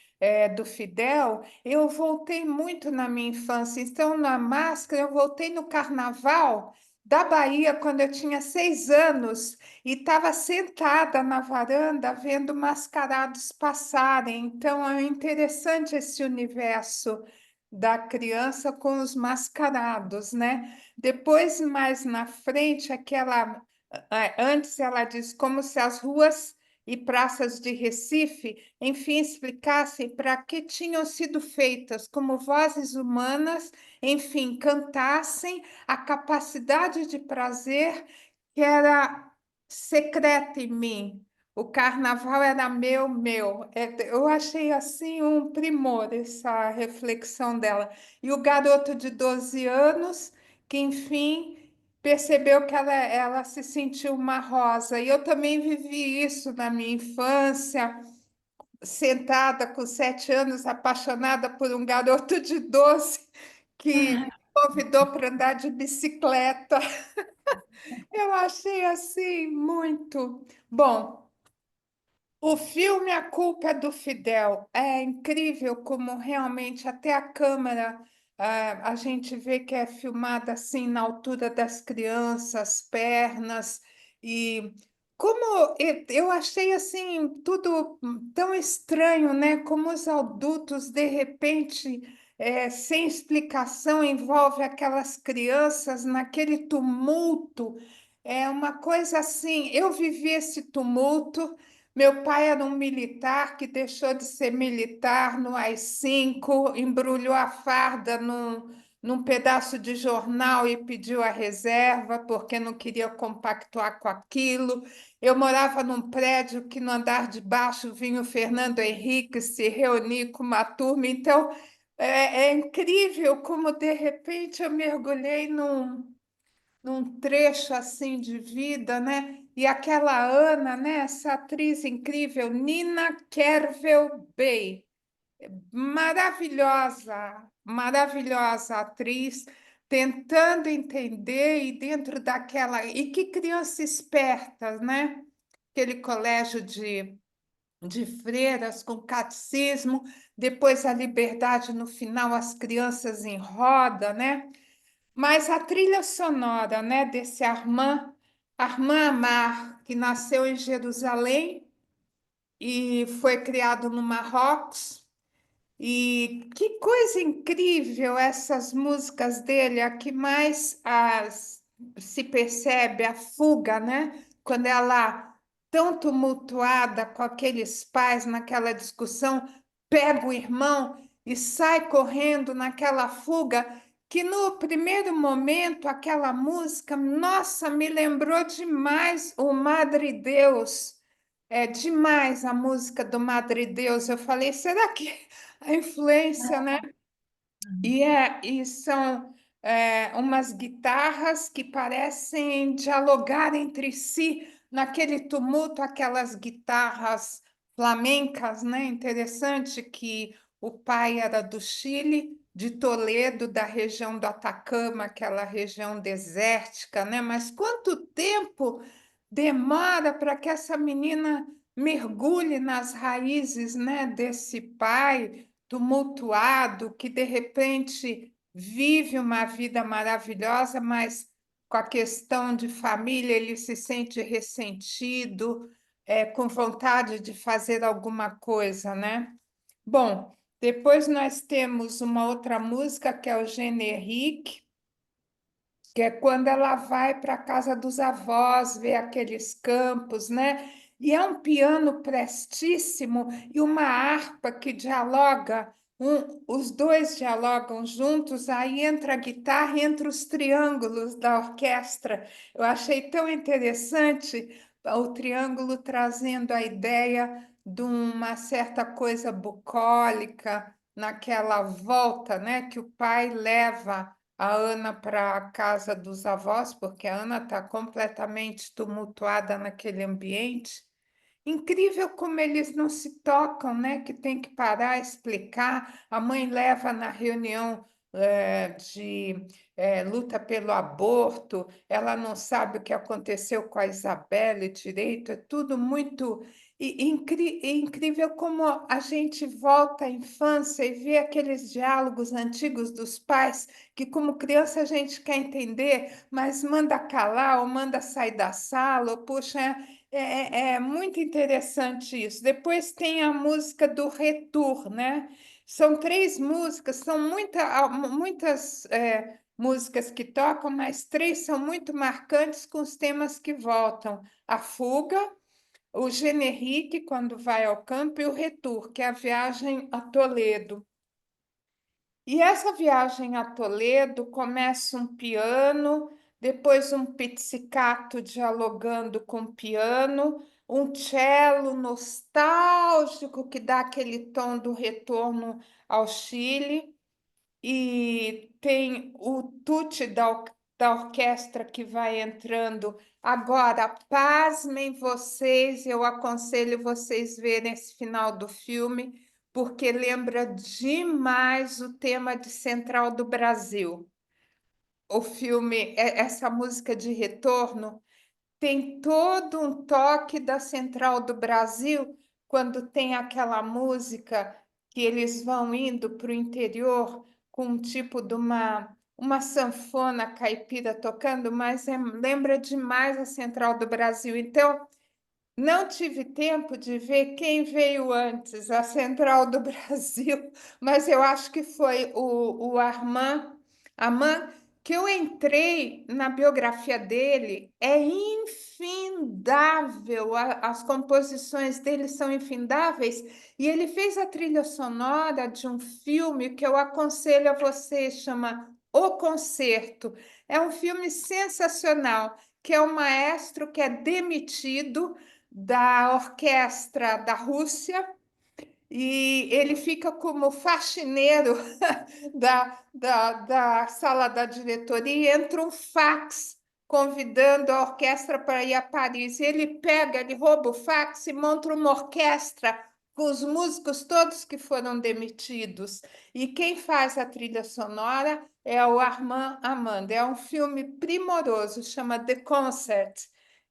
do Fidel, eu voltei muito na minha infância. Então, na máscara, eu voltei no carnaval da Bahia, quando eu tinha 6 anos e estava sentada na varanda vendo mascarados passarem. Então é interessante esse universo da criança com os mascarados, né? Depois, mais na frente, antes ela diz como se as ruas e praças de Recife, enfim, explicassem para que tinham sido feitas, como vozes humanas, enfim, cantassem a capacidade de prazer que era secreta em mim. O carnaval era meu, meu. Eu achei assim um primor essa reflexão dela. E o garoto de 12 anos, que enfim percebeu que ela se sentiu uma rosa. E eu também vivi isso na minha infância, sentada com 7 anos, apaixonada por um garoto de 12 que me convidou para andar de bicicleta. Eu achei assim muito bom. O filme A Culpa é do Fidel é incrível como realmente até a câmera a gente vê que é filmada assim na altura das crianças, pernas e como eu achei assim tudo tão estranho, né? Como os adultos de repente sem explicação envolve aquelas crianças naquele tumulto. É uma coisa assim. Eu vivi esse tumulto. Meu pai era um militar que deixou de ser militar no AI-5, embrulhou a farda num pedaço de jornal e pediu a reserva porque não queria compactuar com aquilo. Eu morava num prédio que no andar de baixo vinha o Fernando Henrique se reunir com uma turma. Então, é incrível como, de repente, eu mergulhei num trecho assim de vida, né? E aquela Ana, né? Essa atriz incrível, Nina Kervel Bey, maravilhosa, maravilhosa atriz, tentando entender e dentro daquela e que criança esperta, né? aquele colégio de freiras com catecismo, depois a liberdade no final, as crianças em roda, né? Mas a trilha sonora, né, desse Armand Amar, que nasceu em Jerusalém e foi criado no Marrocos. E que coisa incrível essas músicas dele, a que mais se percebe a fuga, né? Quando ela, tão tumultuada com aqueles pais naquela discussão, pega o irmão e sai correndo naquela fuga, que no primeiro momento aquela música, nossa, me lembrou demais o Madre Deus. É demais a música do Madre Deus. Eu falei, será que a influência, né? E são umas guitarras que parecem dialogar entre si naquele tumulto, aquelas guitarras flamencas, né? Interessante que o pai era do Chile, de Toledo, da região do Atacama, aquela região desértica, né? Mas quanto tempo demora para que essa menina mergulhe nas raízes, né, desse pai tumultuado que de repente vive uma vida maravilhosa, mas com a questão de família ele se sente ressentido, com vontade de fazer alguma coisa, né? Bom, depois nós temos uma outra música que é o Generique, que é quando ela vai para a casa dos avós, ver aqueles campos, né? E é um piano prestíssimo e uma harpa que dialoga, os dois dialogam juntos, aí entra a guitarra e entra os triângulos da orquestra. Eu achei tão interessante o triângulo trazendo a ideia de uma certa coisa bucólica naquela volta, né, que o pai leva a Ana para a casa dos avós, porque a Ana está completamente tumultuada naquele ambiente. Incrível como eles não se tocam, né? Que tem que parar, explicar. A mãe leva na reunião de luta pelo aborto, ela não sabe o que aconteceu com a Isabelle direito, é tudo muito incrível como a gente volta à infância e vê aqueles diálogos antigos dos pais que, como criança, a gente quer entender, mas manda calar ou manda sair da sala, ou puxa. É muito interessante isso. Depois tem a música do Retour, né? São três músicas, são muitas músicas que tocam, mas três são muito marcantes com os temas que voltam. A fuga, o Generique, quando vai ao campo, e o Retour, que é a viagem a Toledo. E essa viagem a Toledo começa um piano, depois um pizzicato dialogando com o piano, um cello nostálgico que dá aquele tom do retorno ao Chile, e tem o tutti da orquestra que vai entrando. Agora, pasmem vocês, eu aconselho vocês verem esse final do filme, porque lembra demais o tema de Central do Brasil. O filme, essa música de retorno, tem todo um toque da Central do Brasil, quando tem aquela música que eles vão indo para o interior com um tipo de uma sanfona caipira tocando, mas lembra demais a Central do Brasil. Então, não tive tempo de ver quem veio antes, a Central do Brasil, mas eu acho que foi o Armand, que eu entrei na biografia dele, é infindável, as composições dele são infindáveis, e ele fez a trilha sonora de um filme que eu aconselho a você, chama O Concerto. É um filme sensacional, que é um maestro que é demitido da orquestra da Rússia e ele fica como faxineiro da sala da diretoria e entra um fax convidando a orquestra para ir a Paris. E ele rouba o fax e monta uma orquestra com os músicos todos que foram demitidos. E quem faz a trilha sonora é o Armand Amand. É um filme primoroso, chama The Concert.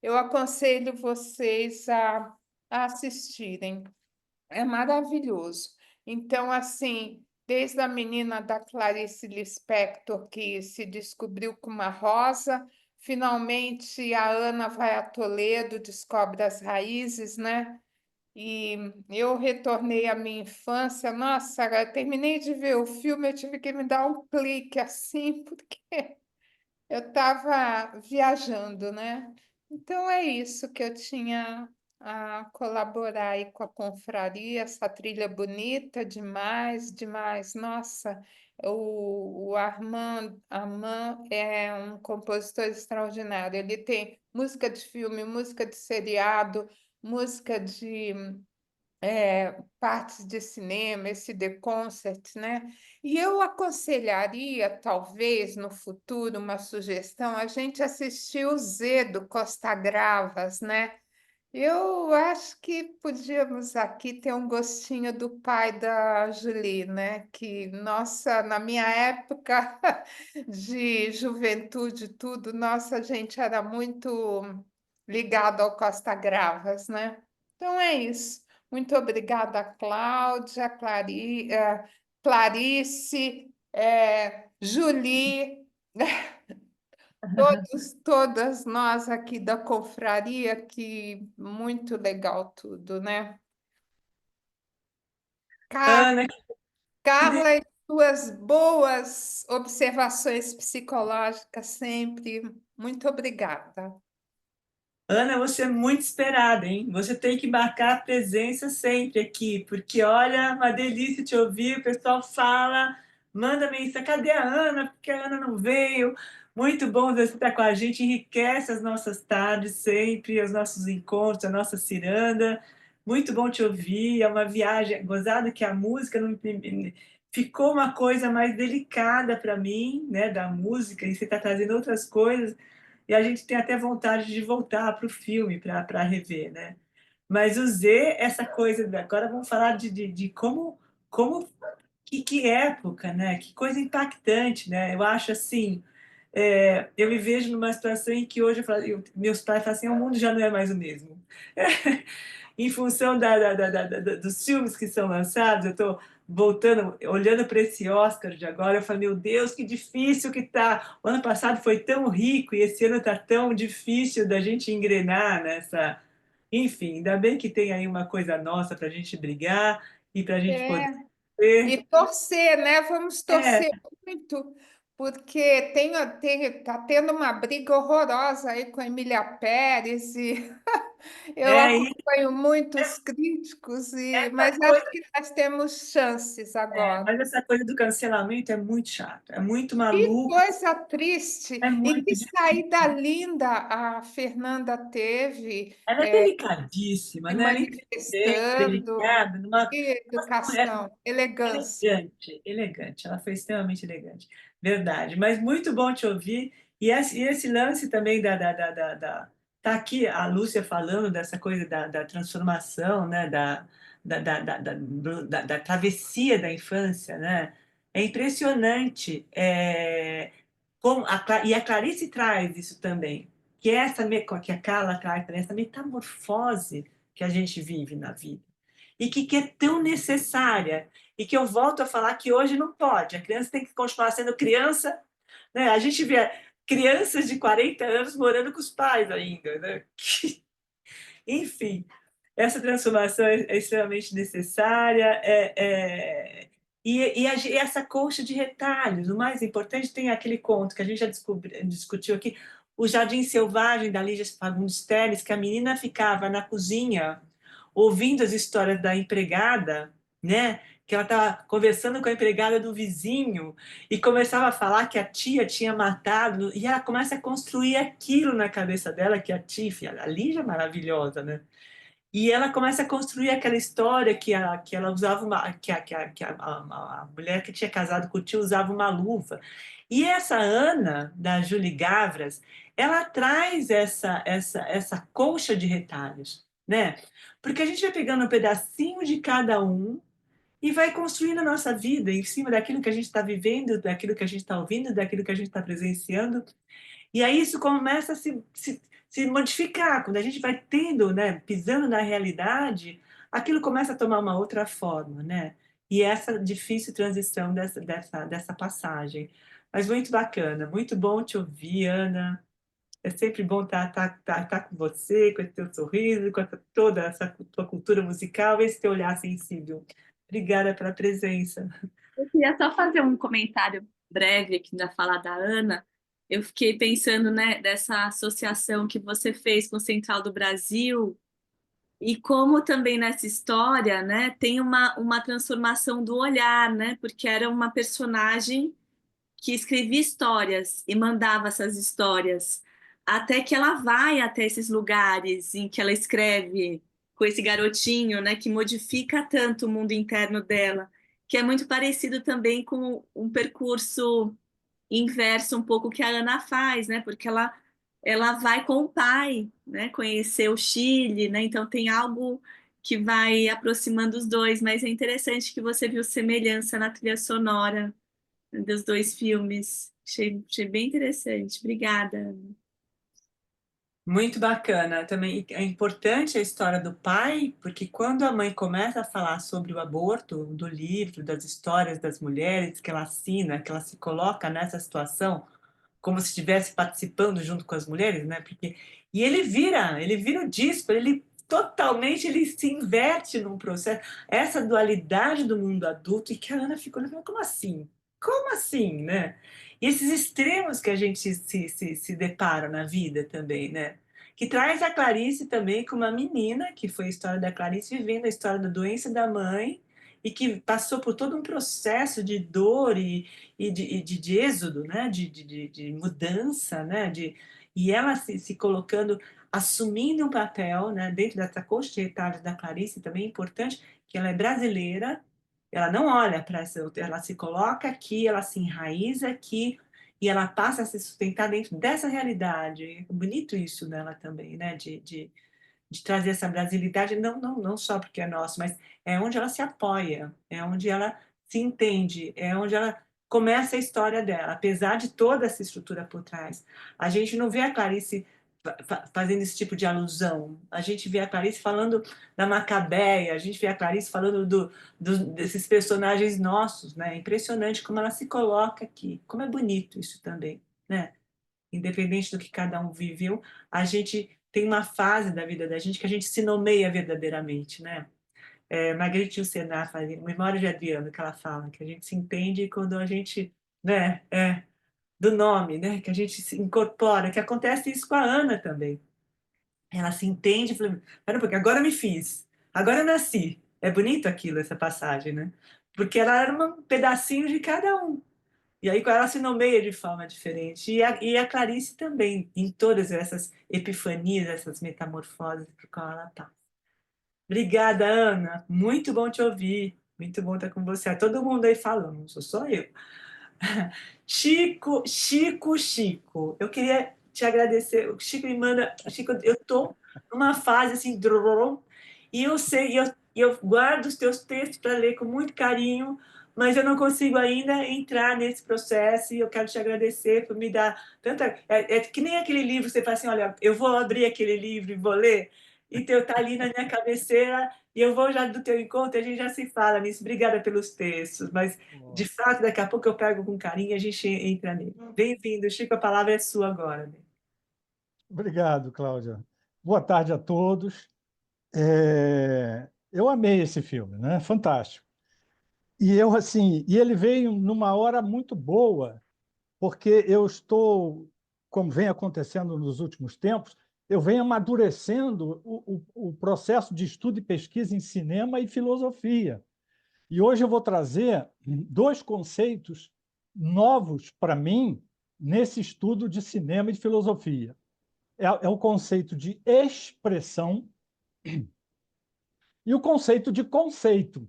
Eu aconselho vocês a assistirem. É maravilhoso. Então, assim, desde a menina da Clarice Lispector, que se descobriu com uma rosa, finalmente a Ana vai a Toledo, descobre as raízes, né? E eu retornei à minha infância. Nossa, eu terminei de ver o filme, eu tive que me dar um clique assim, porque eu estava viajando, né? Então é isso que eu tinha a colaborar aí com a confraria, essa trilha bonita demais, demais. Nossa, o Armand é um compositor extraordinário. Ele tem música de filme, música de seriado, música de partes de cinema, esse The Concert, né? E eu aconselharia, talvez, no futuro, uma sugestão, a gente assistir o Z do Costa Gravas, né? Eu acho que podíamos aqui ter um gostinho do pai da Julie, né? Que, nossa, na minha época de juventude, tudo, nossa, a gente era muito ligado ao Costa Gravas, né? Então é isso. Muito obrigada, Cláudia, Clarice, Julie. Todas nós aqui da confraria, que muito legal tudo, né? Ca- Ana, Carla, e suas boas observações psicológicas sempre. Muito obrigada. Ana, você é muito esperada, hein? Você tem que marcar a presença sempre aqui, porque olha, uma delícia te ouvir. O pessoal fala, manda mensagem: cadê a Ana? Porque a Ana não veio. Muito bom você estar com a gente, enriquece as nossas tardes sempre, os nossos encontros, a nossa ciranda. Muito bom te ouvir. É uma viagem, gozado que a música não ficou uma coisa mais delicada para mim, né, da música, e você está trazendo outras coisas. E a gente tem até vontade de voltar para o filme para rever, né? Mas o Z, essa coisa. Agora vamos falar de como que época, né? Que coisa impactante, né? Eu acho assim. Eu me vejo numa situação em que hoje meus pais falam assim: o mundo já não é mais o mesmo. Em função dos filmes que são lançados, eu estou voltando, olhando para esse Oscar de agora, eu falei, meu Deus, que difícil que tá. O ano passado foi tão rico e esse ano está tão difícil da gente engrenar nessa. Enfim, ainda bem que tem aí uma coisa nossa para a gente brigar e para a gente poder. É, e torcer, né? Vamos É, torcer muito, porque tá tendo uma briga horrorosa aí com a Emília Pérez e eu é, acompanho muitos críticos, essa mas coisa, acho que nós temos chances agora. mas essa coisa do cancelamento é muito chato, é muito Que maluco, coisa triste! é E muito que saída difícil. linda a Fernanda teve, Ela é delicadíssima, se né? Ela é inteligente, manifestando. delicada, numa Que educação, elegância. elegante, elegante. Ela foi extremamente elegante, verdade. Mas muito bom te ouvir. E esse lance também tá aqui a Lúcia falando dessa coisa da transformação, né? Da travessia da infância, né? É impressionante. E a Clarice traz isso também, que a Carla traz também, essa metamorfose que a gente vive na vida e que é tão necessária e que eu volto a falar que hoje não pode. A criança tem que continuar sendo criança, né? A gente vê crianças de 40 anos morando com os pais ainda, né? Enfim, essa transformação é extremamente necessária. E essa colcha de retalhos, o mais importante tem aquele conto que a gente já discutiu aqui, O Jardim Selvagem, da Lígia Fagundes Telles, que a menina ficava na cozinha ouvindo as histórias da empregada, né? Que ela estava conversando com a empregada do vizinho e começava a falar que a tia tinha matado, e ela começa a construir aquilo na cabeça dela, que a tia, a Lígia é maravilhosa, né? E ela começa a construir aquela história que ela usava a mulher que tinha casado com o tio usava uma luva. E essa Ana, da Julie Gavras, ela traz essa colcha de retalhos, né? Porque a gente vai pegando um pedacinho de cada um e vai construindo a nossa vida em cima daquilo que a gente está vivendo, daquilo que a gente está ouvindo, daquilo que a gente está presenciando. E aí isso começa a se modificar. Quando a gente vai tendo, né, pisando na realidade, aquilo começa a tomar uma outra forma, né? E essa difícil transição dessa passagem. Mas muito bacana, muito bom te ouvir, Ana. É sempre bom estar com você, com esse teu sorriso, com toda essa tua cultura musical, esse teu olhar sensível. Obrigada pela presença. Eu queria só fazer um comentário breve aqui da fala da Ana. Eu fiquei pensando, né, dessa associação que você fez com o Central do Brasil e como também nessa história, né, tem uma transformação do olhar, né, porque era uma personagem que escrevia histórias e mandava essas histórias, até que ela vai até esses lugares em que ela escreve com esse garotinho, né, que modifica tanto o mundo interno dela, que é muito parecido também com um percurso inverso um pouco que a Ana faz, né, porque ela vai com o pai, né, conhecer o Chile, né, então tem algo que vai aproximando os dois, mas é interessante que você viu semelhança na trilha sonora dos dois filmes. Achei bem interessante. Obrigada. Muito bacana. Também é importante a história do pai, porque quando a mãe começa a falar sobre o aborto, do livro, das histórias das mulheres que ela assina, que ela se coloca nessa situação, como se estivesse participando junto com as mulheres, né? Porque e ele vira o disco, ele se inverte num processo, essa dualidade do mundo adulto e que a Ana ficou olhando, como assim? Como assim, né? E esses extremos que a gente se depara na vida também, né? Que traz a Clarice também como uma menina, que foi a história da Clarice vivendo a história da doença da mãe e que passou por todo um processo de dor e de êxodo, né? De mudança, né? E ela se colocando, assumindo um papel, né? Dentro dessa coxa de retalhos da Clarice, também é importante que ela é brasileira, ela não olha para essa, ela se coloca aqui, ela se enraiza aqui e ela passa a se sustentar dentro dessa realidade. É bonito isso nela também, né? De trazer essa brasilidade, não só porque é nosso, mas é onde ela se apoia, é onde ela se entende, é onde ela começa a história dela, apesar de toda essa estrutura por trás. A gente não vê a Clarice fazendo esse tipo de alusão, a gente vê a Clarice falando da Macabeia, a gente vê a Clarice falando desses personagens nossos, né? É impressionante como ela se coloca aqui, como é bonito isso também, né? Independente do que cada um viveu, a gente tem uma fase da vida da gente que a gente se nomeia verdadeiramente, né? Marguerite Yourcenar faz Memória de Adriano, que ela fala, que a gente se entende quando a gente, né, do nome, né, que a gente se incorpora, que acontece isso com a Ana também. Ela se entende, fala, pera, porque agora eu me fiz, agora eu nasci. É bonito aquilo, essa passagem, né? Porque ela era um pedacinho de cada um. E aí ela se nomeia de forma diferente. E a Clarice também, em todas essas epifanias, essas metamorfoses por qual ela está. Obrigada, Ana. Muito bom te ouvir. Muito bom estar com você. Todo mundo aí falando, não sou só eu. Chico, Chico, Chico. Eu queria te agradecer. O Chico me manda. Chico, eu estou numa fase assim, e eu sei, e eu guardo os teus textos para ler com muito carinho, mas eu não consigo ainda entrar nesse processo e eu quero te agradecer por me dar tanta. É que nem aquele livro, você fala assim: olha, eu vou abrir aquele livro e vou ler, então está ali na minha cabeceira. E eu vou já do teu encontro, a gente já se fala nisso. Obrigada pelos textos, mas de fato, daqui a pouco eu pego com carinho e a gente entra nele. Bem-vindo, Chico, a palavra é sua agora. Obrigado, Cláudia. Boa tarde a todos. Eu amei esse filme, né? Fantástico. E ele veio numa hora muito boa, porque eu estou, como vem acontecendo nos últimos tempos, eu venho amadurecendo o processo de estudo e pesquisa em cinema e filosofia. E hoje eu vou trazer dois conceitos novos para mim nesse estudo de cinema e de filosofia. É o conceito de expressão e o conceito de conceito,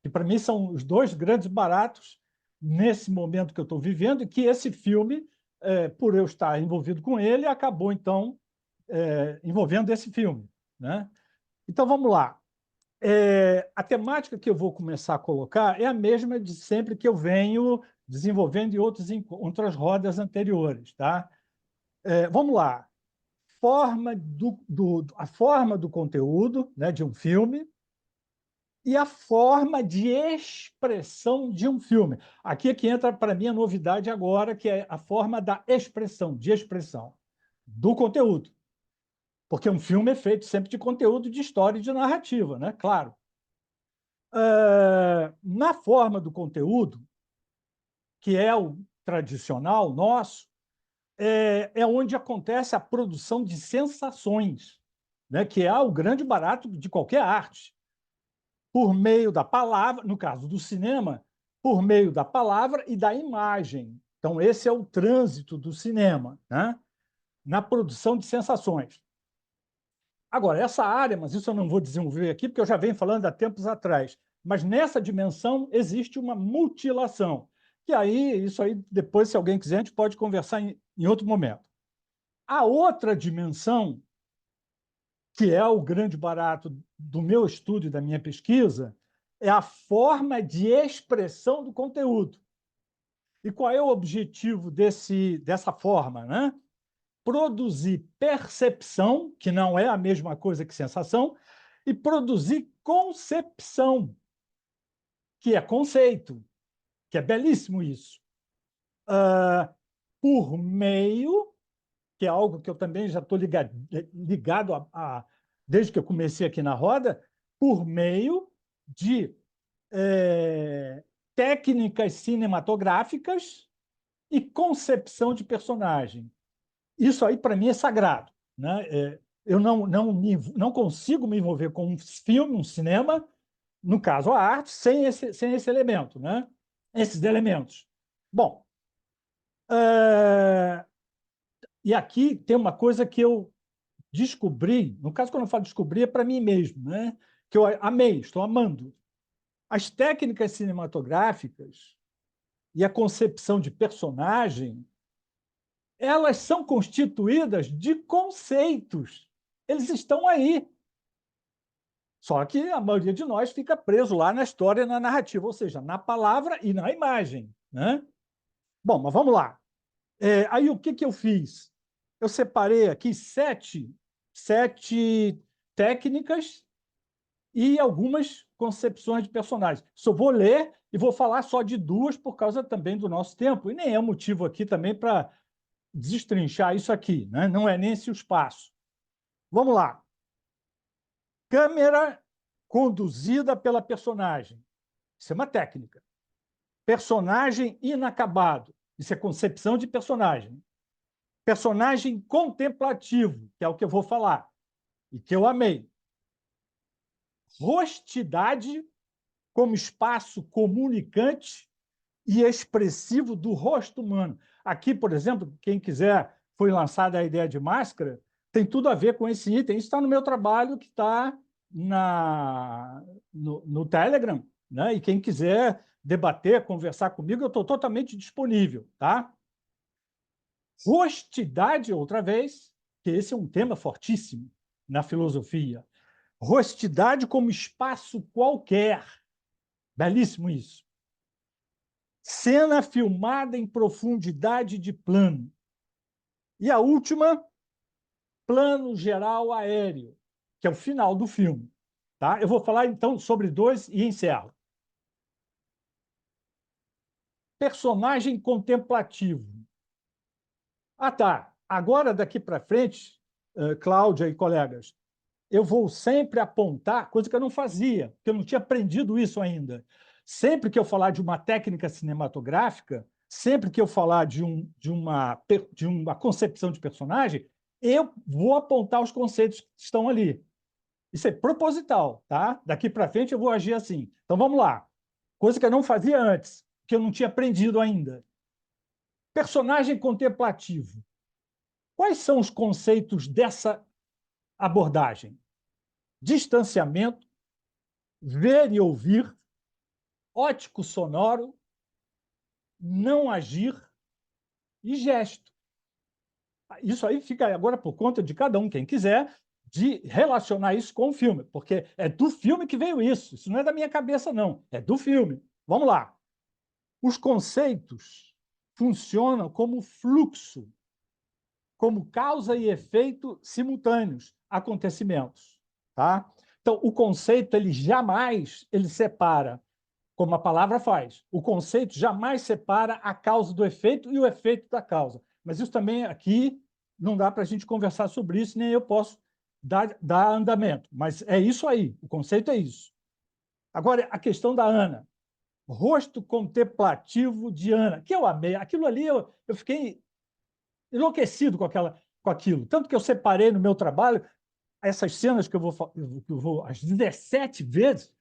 que para mim são os dois grandes baratos nesse momento que eu estou vivendo, e que esse filme, por eu estar envolvido com ele, acabou, então, envolvendo esse filme, né? Então, vamos lá. A temática que eu vou começar a colocar é a mesma de sempre que eu venho desenvolvendo em outras rodas anteriores, tá? Vamos lá. a forma do conteúdo, né, de um filme, e a forma de expressão de um filme. Aqui é que entra, para mim, a novidade agora, que é a forma da expressão, de expressão do conteúdo. Porque um filme é feito sempre de conteúdo, de história e de narrativa, né? Claro. Na forma do conteúdo, que é o tradicional nosso, é onde acontece a produção de sensações, né? Que é o grande barato de qualquer arte. Por meio da palavra, no caso do cinema, por meio da palavra e da imagem. Então, esse é o trânsito do cinema, né? Na produção de sensações. Agora, essa área, mas isso eu não vou desenvolver aqui, porque eu já venho falando há tempos atrás, mas nessa dimensão existe uma mutilação. E aí, isso aí, depois, se alguém quiser, a gente pode conversar em outro momento. A outra dimensão, que é o grande barato do meu estudo e da minha pesquisa, é a forma de expressão do conteúdo. E qual é o objetivo dessa forma, né? Produzir percepção, que não é a mesma coisa que sensação, e produzir concepção, que é conceito, que é belíssimo isso. Por meio, que é algo que eu também já estou ligado desde que eu comecei aqui na roda, por meio de técnicas cinematográficas e concepção de personagem. Isso aí, para mim, é sagrado, né? Eu não consigo me envolver com um filme, um cinema, no caso, a arte, sem esse elemento, né? Esses elementos. Bom, e aqui tem uma coisa que eu descobri, no caso, quando eu falo descobrir, é para mim mesmo, né? Que eu amei, estou amando. As técnicas cinematográficas e a concepção de personagem, elas são constituídas de conceitos. Eles estão aí. Só que a maioria de nós fica preso lá na história e na narrativa, ou seja, na palavra e na imagem, né? Bom, mas vamos lá. Aí o que eu fiz? Eu separei aqui sete técnicas e algumas concepções de personagens. Só vou ler e vou falar só de duas por causa também do nosso tempo, e nem é motivo aqui também para destrinchar isso aqui, né? Não é nem esse o espaço. Vamos lá. Câmera conduzida pela personagem. Isso é uma técnica. Personagem inacabado. Isso é concepção de personagem. Personagem contemplativo, que é o que eu vou falar, e que eu amei. Rostidade como espaço comunicante e expressivo do rosto humano. Aqui, por exemplo, quem quiser, foi lançada a ideia de máscara, tem tudo a ver com esse item. Isso está no meu trabalho, que está no Telegram, né? E quem quiser debater, conversar comigo, eu estou totalmente disponível, tá? Rostidade, outra vez, que esse é um tema fortíssimo na filosofia. Rostidade como espaço qualquer. Belíssimo isso. Cena filmada em profundidade de plano. E a última, plano geral aéreo, que é o final do filme. Tá? Eu vou falar, então, sobre dois e encerro. Personagem contemplativo. Ah, tá. Agora, daqui para frente, Cláudia e colegas, eu vou sempre apontar, coisa que eu não fazia, porque eu não tinha aprendido isso ainda. Sempre que eu falar de uma técnica cinematográfica, sempre que eu falar de uma concepção de personagem, eu vou apontar os conceitos que estão ali. Isso é proposital, tá? Daqui para frente eu vou agir assim. Então vamos lá. Coisa que eu não fazia antes, que eu não tinha aprendido ainda. Personagem contemplativo. Quais são os conceitos dessa abordagem? Distanciamento, ver e ouvir, ótico sonoro, não agir e gesto. Isso aí fica agora por conta de cada um, quem quiser, de relacionar isso com o filme, porque é do filme que veio isso. Isso não é da minha cabeça, não. É do filme. Vamos lá. Os conceitos funcionam como fluxo. como causa e efeito simultâneos, acontecimentos. Tá? Então, o conceito ele jamais separa, como a palavra faz. O conceito jamais separa a causa do efeito e o efeito da causa. Mas isso também aqui não dá para a gente conversar sobre isso, nem eu posso dar andamento. Mas é isso aí, o conceito é isso. Agora, a questão da Ana. Rosto contemplativo de Ana, que eu amei. Aquilo ali, eu fiquei enlouquecido com aquilo. Tanto que eu separei no meu trabalho essas cenas que eu vou às 17 vezes,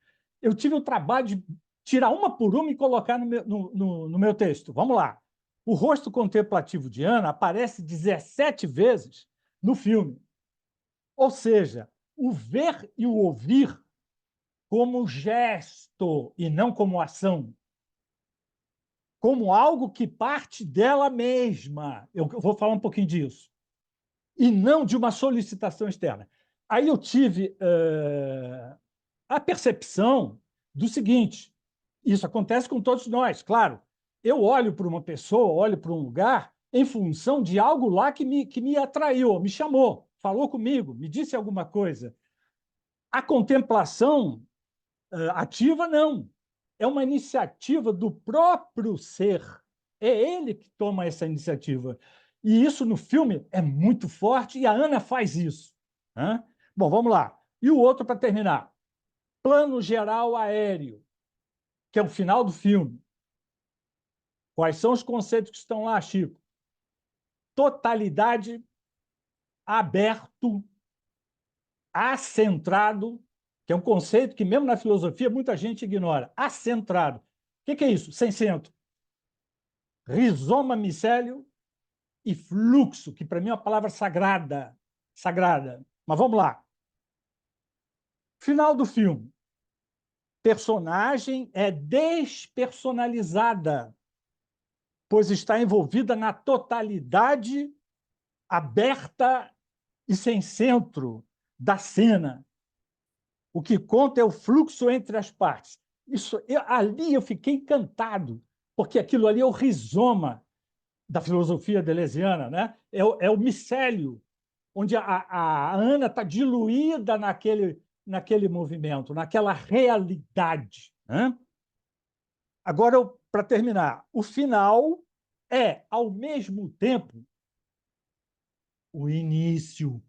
eu tive o trabalho de tirar uma por uma e colocar no meu texto. Vamos lá. O rosto contemplativo de Ana aparece 17 vezes no filme. Ou seja, o ver e o ouvir como gesto e não como ação. Como algo que parte dela mesma. Eu vou falar um pouquinho disso. E não de uma solicitação externa. Aí eu tive a percepção do seguinte: isso acontece com todos nós, claro. Eu olho para uma pessoa, olho para um lugar em função de algo lá que me atraiu, me chamou, falou comigo, me disse alguma coisa. A contemplação ativa, não. É uma iniciativa do próprio ser. É ele que toma essa iniciativa. E isso no filme é muito forte e a Ana faz isso. Né? Bom, vamos lá. E o outro, para terminar. Plano geral aéreo, que é o final do filme. Quais são os conceitos que estão lá, Chico? Totalidade, aberto, acentrado, que é um conceito que, mesmo na filosofia, muita gente ignora. Acentrado. O que é isso? Sem centro. Rizoma micélio e fluxo, que para mim é uma palavra sagrada. Sagrada. Mas vamos lá. Final do filme. Personagem é despersonalizada, pois está envolvida na totalidade aberta e sem centro da cena. O que conta é o fluxo entre as partes. Ali eu fiquei encantado, porque aquilo ali é o rizoma da filosofia deleuziana, né? É o micélio, onde a Ana está diluída naquele movimento, naquela realidade. Né? Agora, para terminar, o final é, ao mesmo tempo, o início.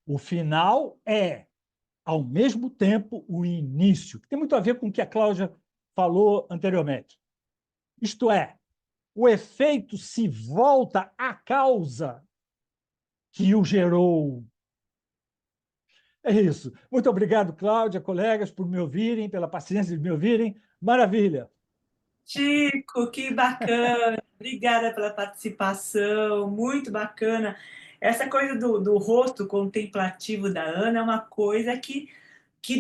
O final é, ao mesmo tempo, o início, que tem muito a ver com o que a Cláudia falou anteriormente. Isto é, o efeito se volta à causa que o gerou. É isso. Muito obrigado, Cláudia, colegas, por me ouvirem, pela paciência de me ouvirem. Maravilha. Chico, que bacana! Obrigada pela participação, muito bacana. Essa coisa do rosto contemplativo da Ana é uma coisa que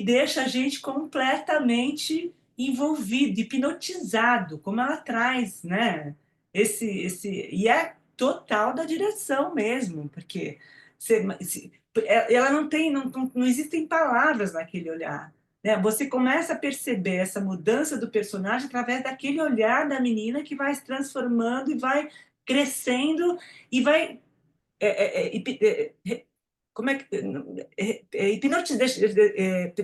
deixa a gente completamente envolvido, hipnotizado, como ela traz, né? E é total da direção mesmo, porque ela não existem palavras naquele olhar. Né? Você começa a perceber essa mudança do personagem através daquele olhar da menina que vai se transformando e vai crescendo e vai como é que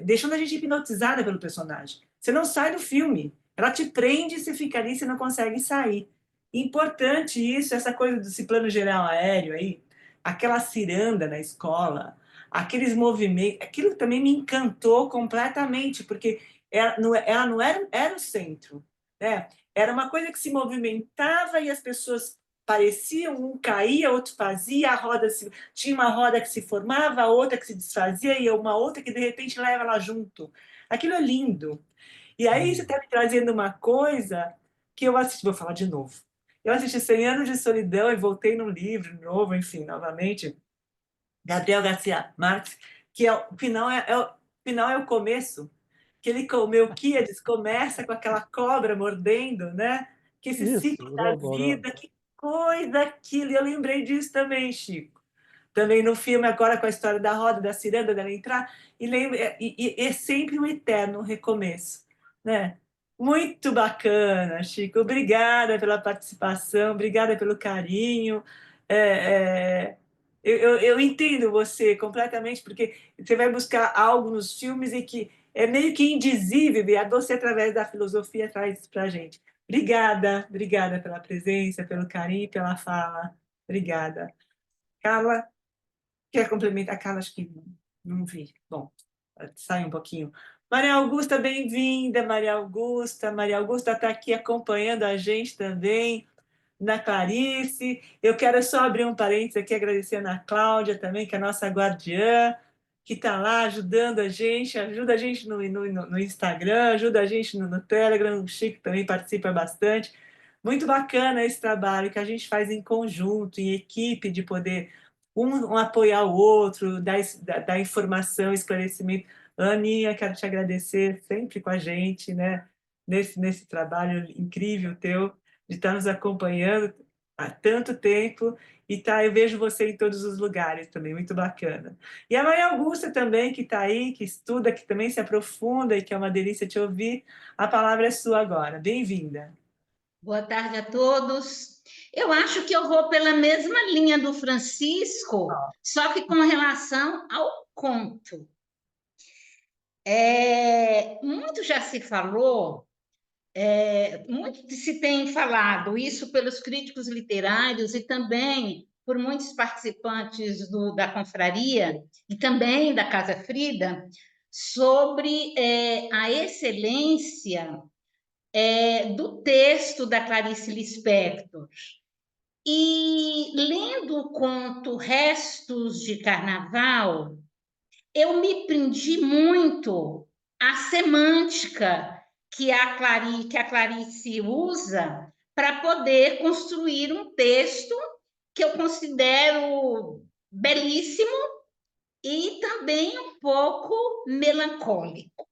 deixando a gente hipnotizada pelo personagem. Você não sai do filme, ela te prende, você fica ali, você não consegue sair. Importante isso, essa coisa desse plano geral aéreo aí, aquela ciranda na escola, aqueles movimentos, aquilo também me encantou completamente, porque ela não era o centro, né? Era uma coisa que se movimentava e as pessoas pareciam, um caía, outro fazia, tinha uma roda que se formava, outra que se desfazia e uma outra que de repente leva ela junto. Aquilo é lindo. E aí você está me trazendo uma coisa que eu assisti, vou falar de novo. Eu assisti 100 Anos de Solidão e voltei no livro novo, enfim, novamente, Gabriel Garcia Marques, que o final é o começo, que ele comeu Melquíades começa com aquela cobra mordendo, né? Que esse ciclo da vida, que coisa aquilo. E eu lembrei disso também, Chico. Também no filme, agora com a história da roda, da ciranda, dela entrar, e é sempre um eterno recomeço, né? Muito bacana, Chico. Obrigada pela participação, obrigada pelo carinho. é, eu entendo você completamente, porque você vai buscar algo nos filmes e que é meio que indizível, e você, através da filosofia, traz isso para a gente. Obrigada, obrigada pela presença, pelo carinho, pela fala. Obrigada. Carla, quer complementar? Carla, acho que não vi. Bom, sai um pouquinho. Maria Augusta, bem-vinda, Maria Augusta. Maria Augusta está aqui acompanhando a gente também na Clarice. Eu quero só abrir um parênteses aqui, agradecendo a Cláudia também, que é a nossa guardiã, que está lá ajudando a gente, ajuda a gente no Instagram, ajuda a gente no Telegram, o Chico também participa bastante. Muito bacana esse trabalho que a gente faz em conjunto, em equipe, de poder um apoiar o outro, dar informação, esclarecimento. Aninha, quero te agradecer sempre com a gente, né? Nesse trabalho incrível teu de estar nos acompanhando há tanto tempo e tá, eu vejo você em todos os lugares também, muito bacana. E a Maria Augusta também, que está aí, que estuda, que também se aprofunda e que é uma delícia te ouvir. A palavra é sua agora. Bem-vinda. Boa tarde a todos. Eu acho que eu vou pela mesma linha do Francisco, só que com relação ao conto. Muito já se falou, muito se tem falado, isso pelos críticos literários e também por muitos participantes da confraria e também da Casa Frida, sobre a excelência do texto da Clarice Lispector. E lendo o conto Restos de Carnaval, eu me prendi muito à semântica que a Clarice usa para poder construir um texto que eu considero belíssimo e também um pouco melancólico.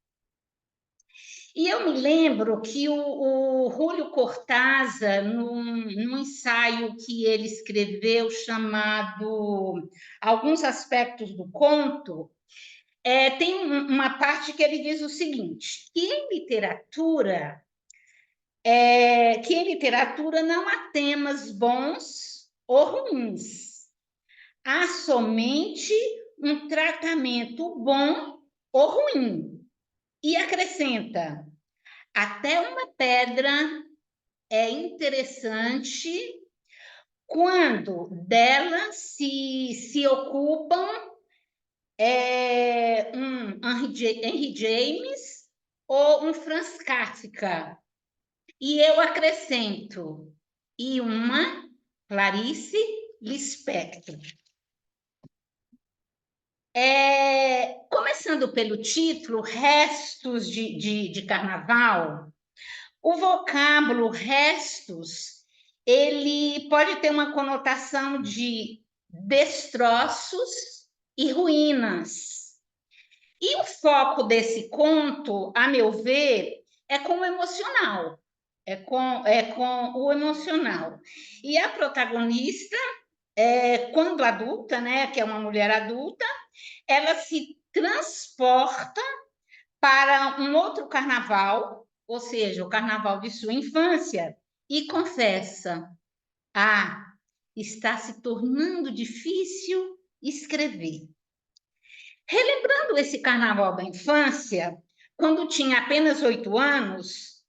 E eu me lembro que o Júlio Cortázar, num ensaio que ele escreveu chamado Alguns Aspectos do Conto, tem uma parte que ele diz o seguinte, que em literatura não há temas bons ou ruins, há somente um tratamento bom ou ruim. E acrescenta, até uma pedra é interessante quando dela se ocupam um Henry James ou um Franz Kafka. E eu acrescento, e uma Clarice Lispector. Começando pelo título, Restos de Carnaval, o vocábulo restos, ele pode ter uma conotação de destroços e ruínas. E o foco desse conto, a meu ver, é com o emocional. É com o emocional. E a protagonista, quando adulta, né, que é uma mulher adulta, ela se transporta para um outro carnaval, ou seja, o carnaval de sua infância, e confessa: está se tornando difícil escrever. Relembrando esse carnaval da infância, quando tinha apenas 8 anos,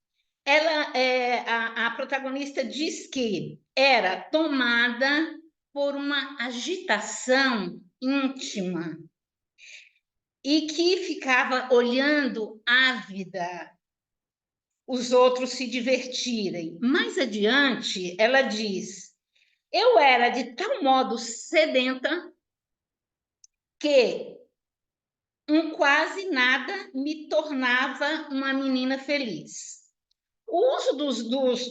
a protagonista diz que era tomada por uma agitação íntima e que ficava olhando ávida os outros se divertirem. Mais adiante, ela diz: eu era de tal modo sedenta que quase nada me tornava uma menina feliz. O uso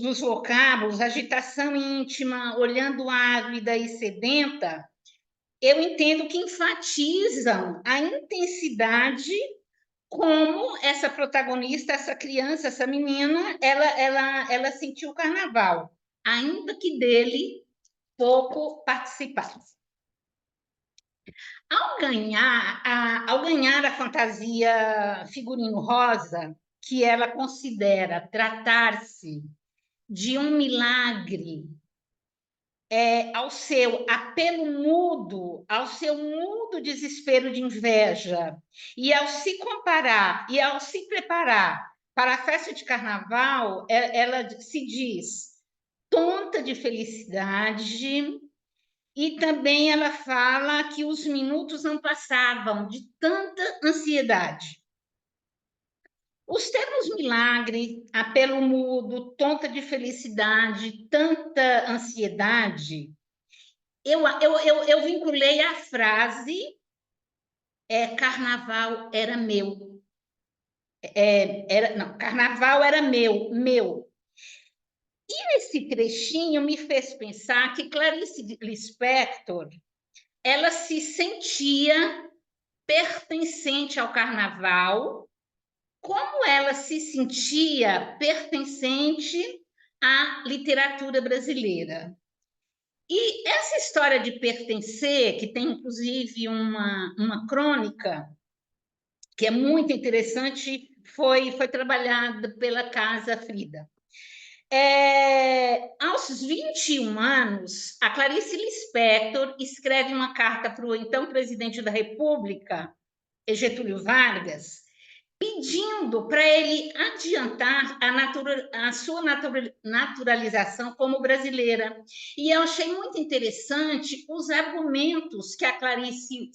dos vocábulos, agitação íntima, olhando ávida e sedenta, eu entendo que enfatizam a intensidade como essa protagonista, essa criança, essa menina, ela sentiu o carnaval, ainda que dele pouco participasse. Ao ganhar a fantasia Figurino Rosa, que ela considera tratar-se de um milagre ao seu apelo mudo, ao seu mudo desespero de inveja, e ao se comparar e ao se preparar para a festa de carnaval, ela se diz tonta de felicidade, e também ela fala que os minutos não passavam de tanta ansiedade. Os termos milagre, apelo mudo, tonta de felicidade, tanta ansiedade, eu vinculei a frase carnaval era meu. Carnaval era meu. E esse trechinho me fez pensar que Clarice Lispector, ela se sentia pertencente ao carnaval, como ela se sentia pertencente à literatura brasileira. E essa história de pertencer, que tem inclusive uma crônica, que é muito interessante, foi trabalhada pela Casa Frida. Aos 21 anos, a Clarice Lispector escreve uma carta para o então presidente da República, Getúlio Vargas, pedindo para ele adiantar a sua naturalização como brasileira. E eu achei muito interessante os argumentos que a Clarice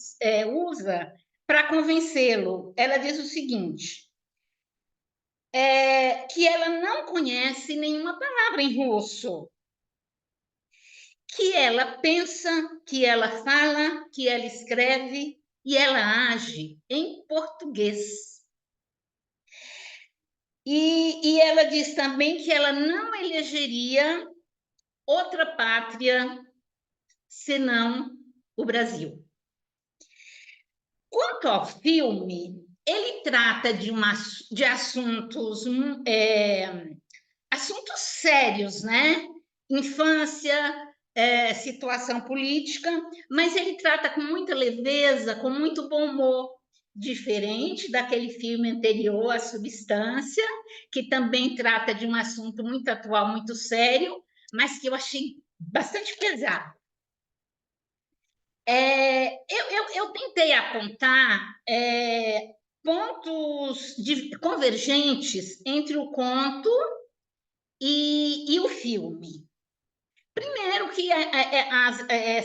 usa para convencê-lo. Ela diz o seguinte, que ela não conhece nenhuma palavra em russo, que ela pensa, que ela fala, que ela escreve e ela age em português. E ela diz também que ela não elegeria outra pátria senão o Brasil. Quanto ao filme, ele trata de assuntos sérios, né? Infância, situação política, mas ele trata com muita leveza, com muito bom humor, diferente daquele filme anterior, A Substância, que também trata de um assunto muito atual, muito sério, mas que eu achei bastante pesado. Eu tentei apontar pontos convergentes entre o conto e o filme. Primeiro que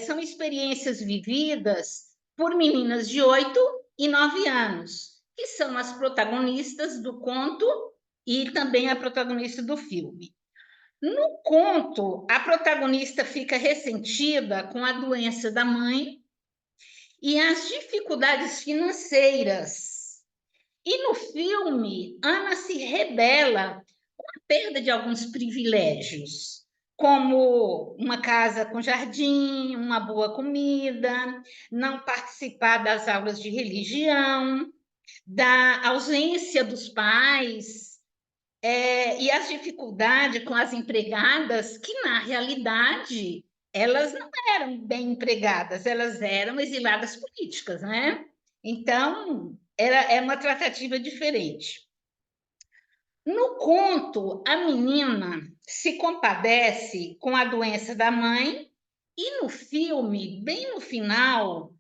são experiências vividas por meninas de 8 e 9 anos, que são as protagonistas do conto e também a protagonista do filme. No conto, a protagonista fica ressentida com a doença da mãe e as dificuldades financeiras. E no filme, Ana se rebela com a perda de alguns privilégios, como uma casa com jardim, uma boa comida, não participar das aulas de religião, da ausência dos pais, e as dificuldades com as empregadas, que na realidade elas não eram bem empregadas, elas eram exiladas políticas, né? Então, é uma tratativa diferente. No conto, a menina se compadece com a doença da mãe e no filme, bem no final,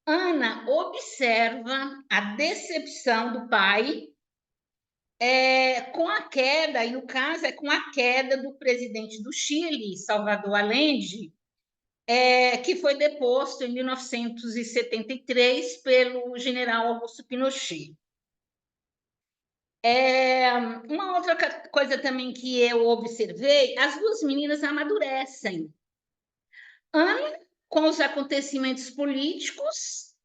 Ana observa a decepção do pai com a queda, e no caso é com a queda do presidente do Chile, Salvador Allende, que foi deposto em 1973 pelo general Augusto Pinochet. Uma outra coisa também que eu observei, as duas meninas amadurecem. Ana, com os acontecimentos políticos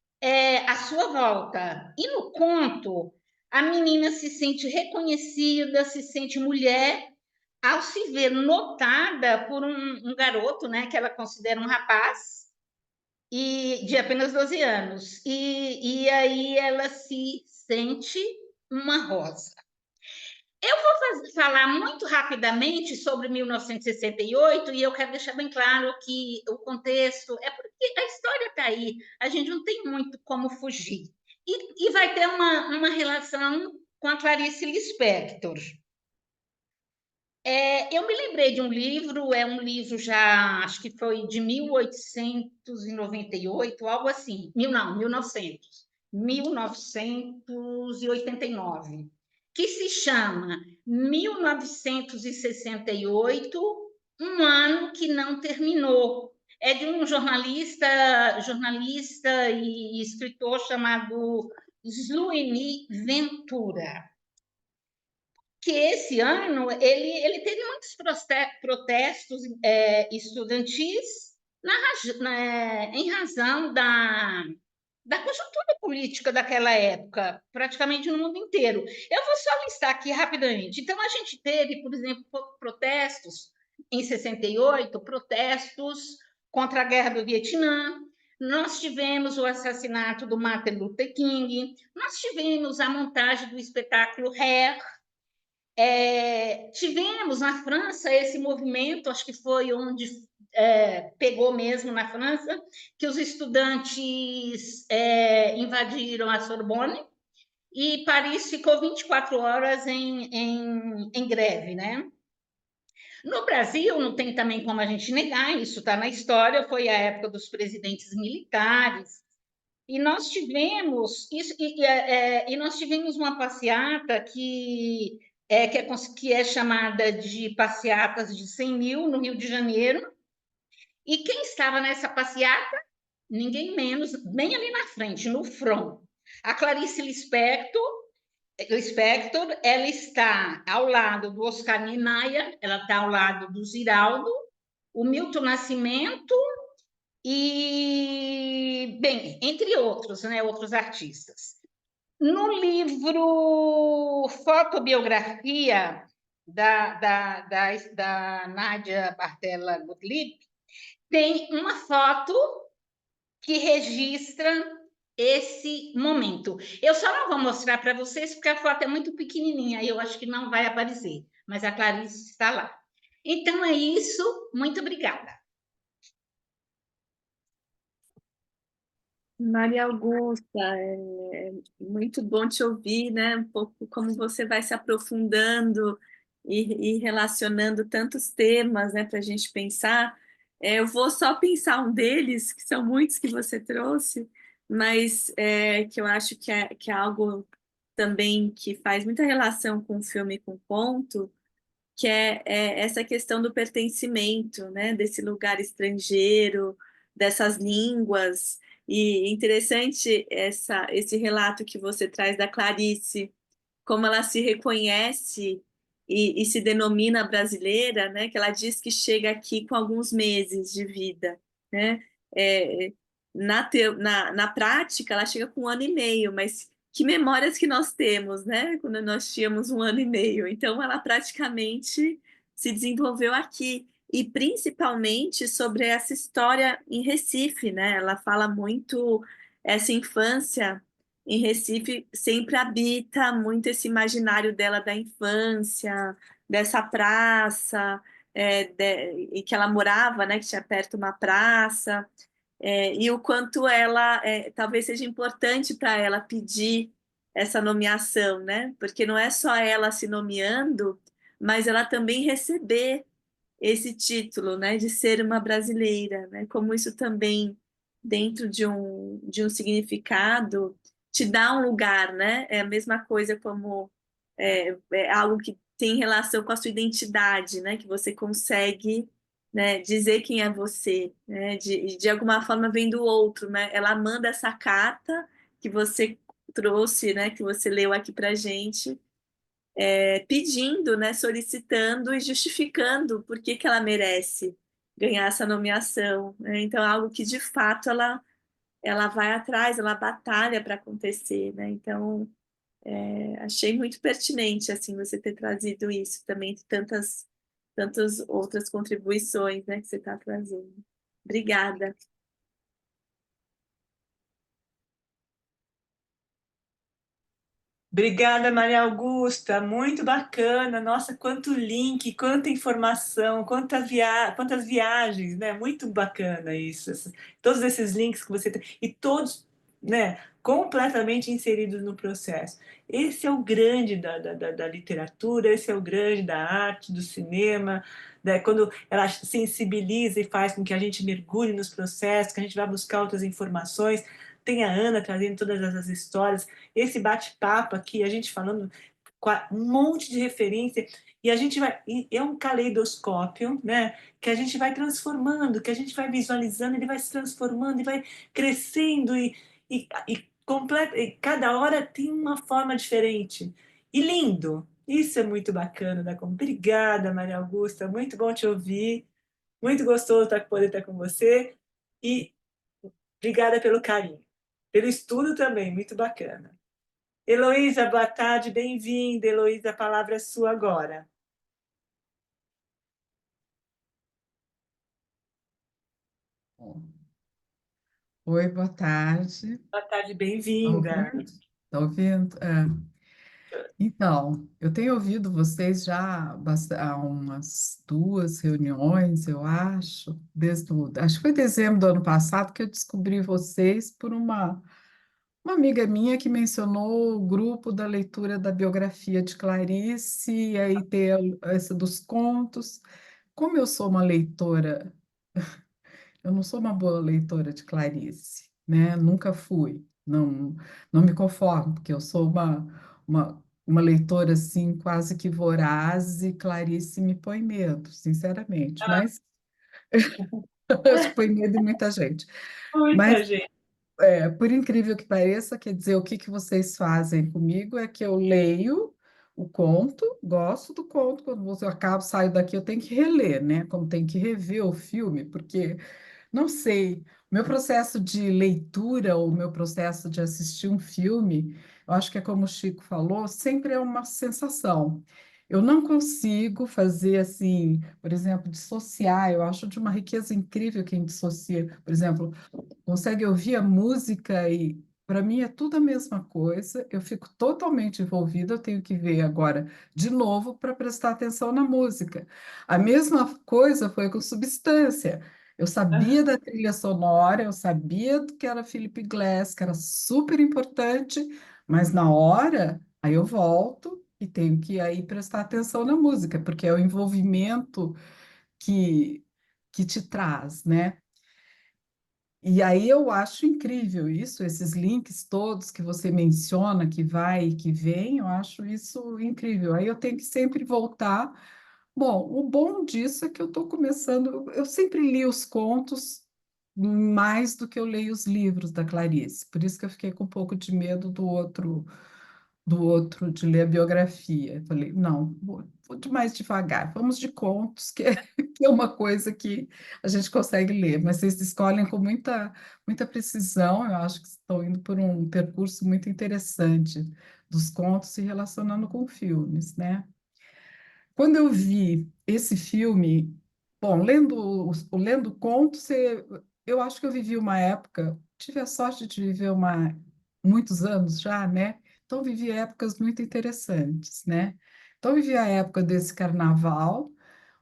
à sua volta. E no conto, a menina se sente reconhecida, se sente mulher, ao se ver notada por um garoto, né, que ela considera um rapaz, e de apenas 12 anos. E aí ela se sente uma rosa. Eu vou falar muito rapidamente sobre 1968 e eu quero deixar bem claro que o contexto é porque a história está aí, a gente não tem muito como fugir. E vai ter uma relação com a Clarice Lispector. Eu me lembrei de um livro, é um livro já, acho que foi de 1898, algo assim. 1989, que se chama 1968, um ano que não terminou. É de um jornalista e escritor chamado Zluiny Ventura, que esse ano ele teve muitos protestos estudantis em razão da conjuntura política daquela época, praticamente no mundo inteiro. Eu vou só listar aqui rapidamente. Então, a gente teve, por exemplo, protestos em 68, protestos contra a guerra do Vietnã, nós tivemos o assassinato do Martin Luther King, nós tivemos a montagem do espetáculo Hair, tivemos na França esse movimento, acho que foi onde pegou mesmo na França, que os estudantes invadiram a Sorbonne e Paris ficou 24 horas em greve, né? No Brasil, não tem também como a gente negar, isso está na história, foi a época dos presidentes militares, e nós tivemos uma passeata que é chamada de Passeatas de 100 mil, no Rio de Janeiro. E quem estava nessa passeata? Ninguém menos, bem ali na frente, no front. A Clarice Lispector, ela está ao lado do Oscar Niemeyer, ela está ao lado do Ziraldo, o Milton Nascimento e, bem, entre outros, né, outros artistas. No livro Fotobiografia da Nádia Bartella Gottlieb, tem uma foto que registra esse momento. Eu só não vou mostrar para vocês porque a foto é muito pequenininha e eu acho que não vai aparecer, mas a Clarice está lá. Então é isso, muito obrigada. Maria Augusta, é muito bom te ouvir, né? Um pouco como você vai se aprofundando e relacionando tantos temas, né, para a gente pensar. Eu vou só pensar um deles, que são muitos que você trouxe, mas que eu acho que é algo também que faz muita relação com o filme e com o conto, que é essa questão do pertencimento, né, desse lugar estrangeiro, dessas línguas. E interessante esse relato que você traz da Clarice, como ela se reconhece e se denomina brasileira, né, que ela diz que chega aqui com alguns meses de vida, né? É, na prática, ela chega com 1 ano e meio, mas que memórias que nós temos, né? Quando nós tínhamos 1 ano e meio. Então, ela praticamente se desenvolveu aqui. E principalmente sobre essa história em Recife, né? Ela fala muito essa infância em Recife, sempre habita muito esse imaginário dela da infância, dessa praça, e que ela morava, né? Que tinha perto uma praça. E o quanto ela talvez seja importante para ela pedir essa nomeação, né? Porque não é só ela se nomeando, mas ela também receber esse título, né, de ser uma brasileira, né? Como isso também dentro de um significado te dá um lugar, né? É a mesma coisa como é algo que tem relação com a sua identidade, né? Que você consegue, né, dizer quem é você, né? De alguma forma vem do outro, né? Ela manda essa carta que você trouxe, né? Que você leu aqui para gente, pedindo, né? Solicitando e justificando por que ela merece ganhar essa nomeação, né? Então é algo que de fato ela vai atrás, ela batalha para acontecer, né? Então achei muito pertinente assim você ter trazido isso também de tantas outras contribuições, né, que você está trazendo. Obrigada. Obrigada, Maria Augusta, muito bacana. Nossa, quanto link, quanta informação, quantas viagens, né? Muito bacana isso. Todos esses links que você tem. E todos né, completamente inseridos no processo. Esse é o grande da literatura, esse é o grande da arte, do cinema, né, quando ela sensibiliza e faz com que a gente mergulhe nos processos, que a gente vá buscar outras informações. Tem a Ana trazendo todas essas histórias, esse bate-papo aqui, a gente falando com um monte de referência, e a gente vai, é um caleidoscópio, né, que a gente vai transformando, que a gente vai visualizando, ele vai se transformando e vai crescendo e cada hora tem uma forma diferente. E lindo. Isso é muito bacana da como. Obrigada, Maria Augusta. Muito bom te ouvir. Muito gostoso poder estar com você. E obrigada pelo carinho. Pelo estudo também, muito bacana. Heloísa, boa tarde, bem-vinda. Heloísa, a palavra é sua agora. Oi, boa tarde. Boa tarde, Tá bem-vinda. ouvindo? Tá ouvindo? Então, eu tenho ouvido vocês já há umas 2 reuniões, eu acho, acho que foi dezembro do ano passado que eu descobri vocês por uma amiga minha que mencionou o grupo da leitura da biografia de Clarice, e aí tem essa dos contos. Como eu sou uma leitora, eu não sou uma boa leitora de Clarice, né? Nunca fui. Não, não me conformo, porque eu sou uma leitora assim quase que voraz e Clarice me põe medo, sinceramente. Mas acho que põe medo em muita gente. Mas Muita gente. por incrível que pareça, quer dizer, o que que vocês fazem comigo é que eu leio o conto, gosto do conto, quando eu acabo, saio daqui, eu tenho que reler, né? Como tem que rever o filme, porque não sei. O meu processo de leitura ou o meu processo de assistir um filme, eu acho que é como o Chico falou, sempre é uma sensação. Eu não consigo fazer assim, por exemplo, dissociar. Eu acho de uma riqueza incrível quem dissocia. Por exemplo, consegue ouvir a música e para mim é tudo a mesma coisa. Eu fico totalmente envolvida. Eu tenho que ver agora de novo para prestar atenção na música. A mesma coisa foi com Substância. Eu sabia da trilha sonora, eu sabia do que era Philip Glass, que era super importante, mas na hora, aí eu volto e tenho que aí prestar atenção na música, porque é o envolvimento que, que te traz, né? E aí eu acho incrível isso, esses links todos que você menciona, que vai e que vem, eu acho isso incrível. Aí eu tenho que sempre voltar. Bom, o bom disso é que eu estou começando, eu sempre li os contos mais do que eu leio os livros da Clarice, por isso que eu fiquei com um pouco de medo do outro de ler a biografia. Eu falei, não, vou de mais devagar, vamos de contos, que é, que é uma coisa que a gente consegue ler, mas vocês escolhem com muita precisão, eu acho que estão indo por um percurso muito interessante dos contos se relacionando com filmes, né? Quando eu vi esse filme, bom, lendo contos, eu acho que eu vivi uma época, tive a sorte de viver muitos anos já, né? Então, vivi épocas muito interessantes, né? Então, vivi a época desse carnaval,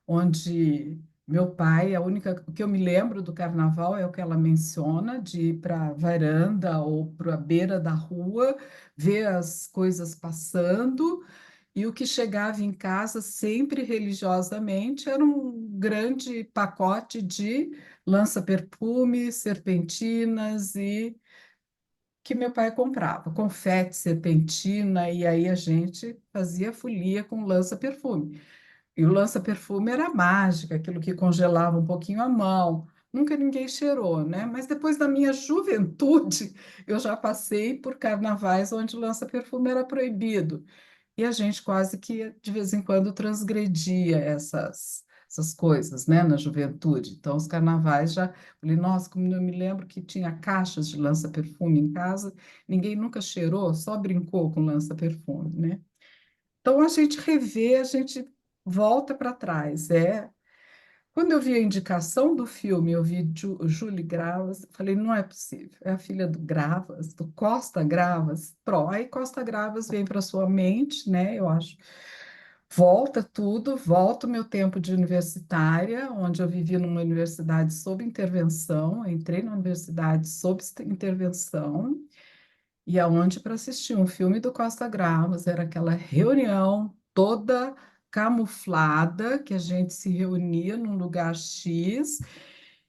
onde meu pai, o que eu me lembro do carnaval é o que ela menciona, de ir para a varanda ou para a beira da rua, ver as coisas passando, e o que chegava em casa sempre religiosamente era um grande pacote de lança-perfume, serpentinas e que meu pai comprava, confete, serpentina, e aí a gente fazia folia com lança-perfume. E o lança-perfume era mágica, aquilo que congelava um pouquinho a mão. Nunca ninguém cheirou, né? Mas depois da minha juventude, eu já passei por carnavais onde o lança-perfume era proibido. E a gente quase que, de vez em quando, transgredia essas coisas, né, na juventude. Então, os carnavais já. Falei, nossa, como eu me lembro que tinha caixas de lança-perfume em casa, ninguém nunca cheirou, só brincou com lança-perfume, né? Então, a gente revê, a gente volta para trás. Quando eu vi a indicação do filme, eu vi Julie Gravas, eu falei, não é possível, é a filha do Gravas, do Costa Gravas. Pronto, aí Costa Gravas vem para sua mente, né? Eu acho. Volta tudo, volta o meu tempo de universitária, onde eu vivi numa universidade sob intervenção, entrei na universidade sob intervenção, ia onde para assistir um filme do Costa Gravas, era aquela reunião toda camuflada, que a gente se reunia num lugar X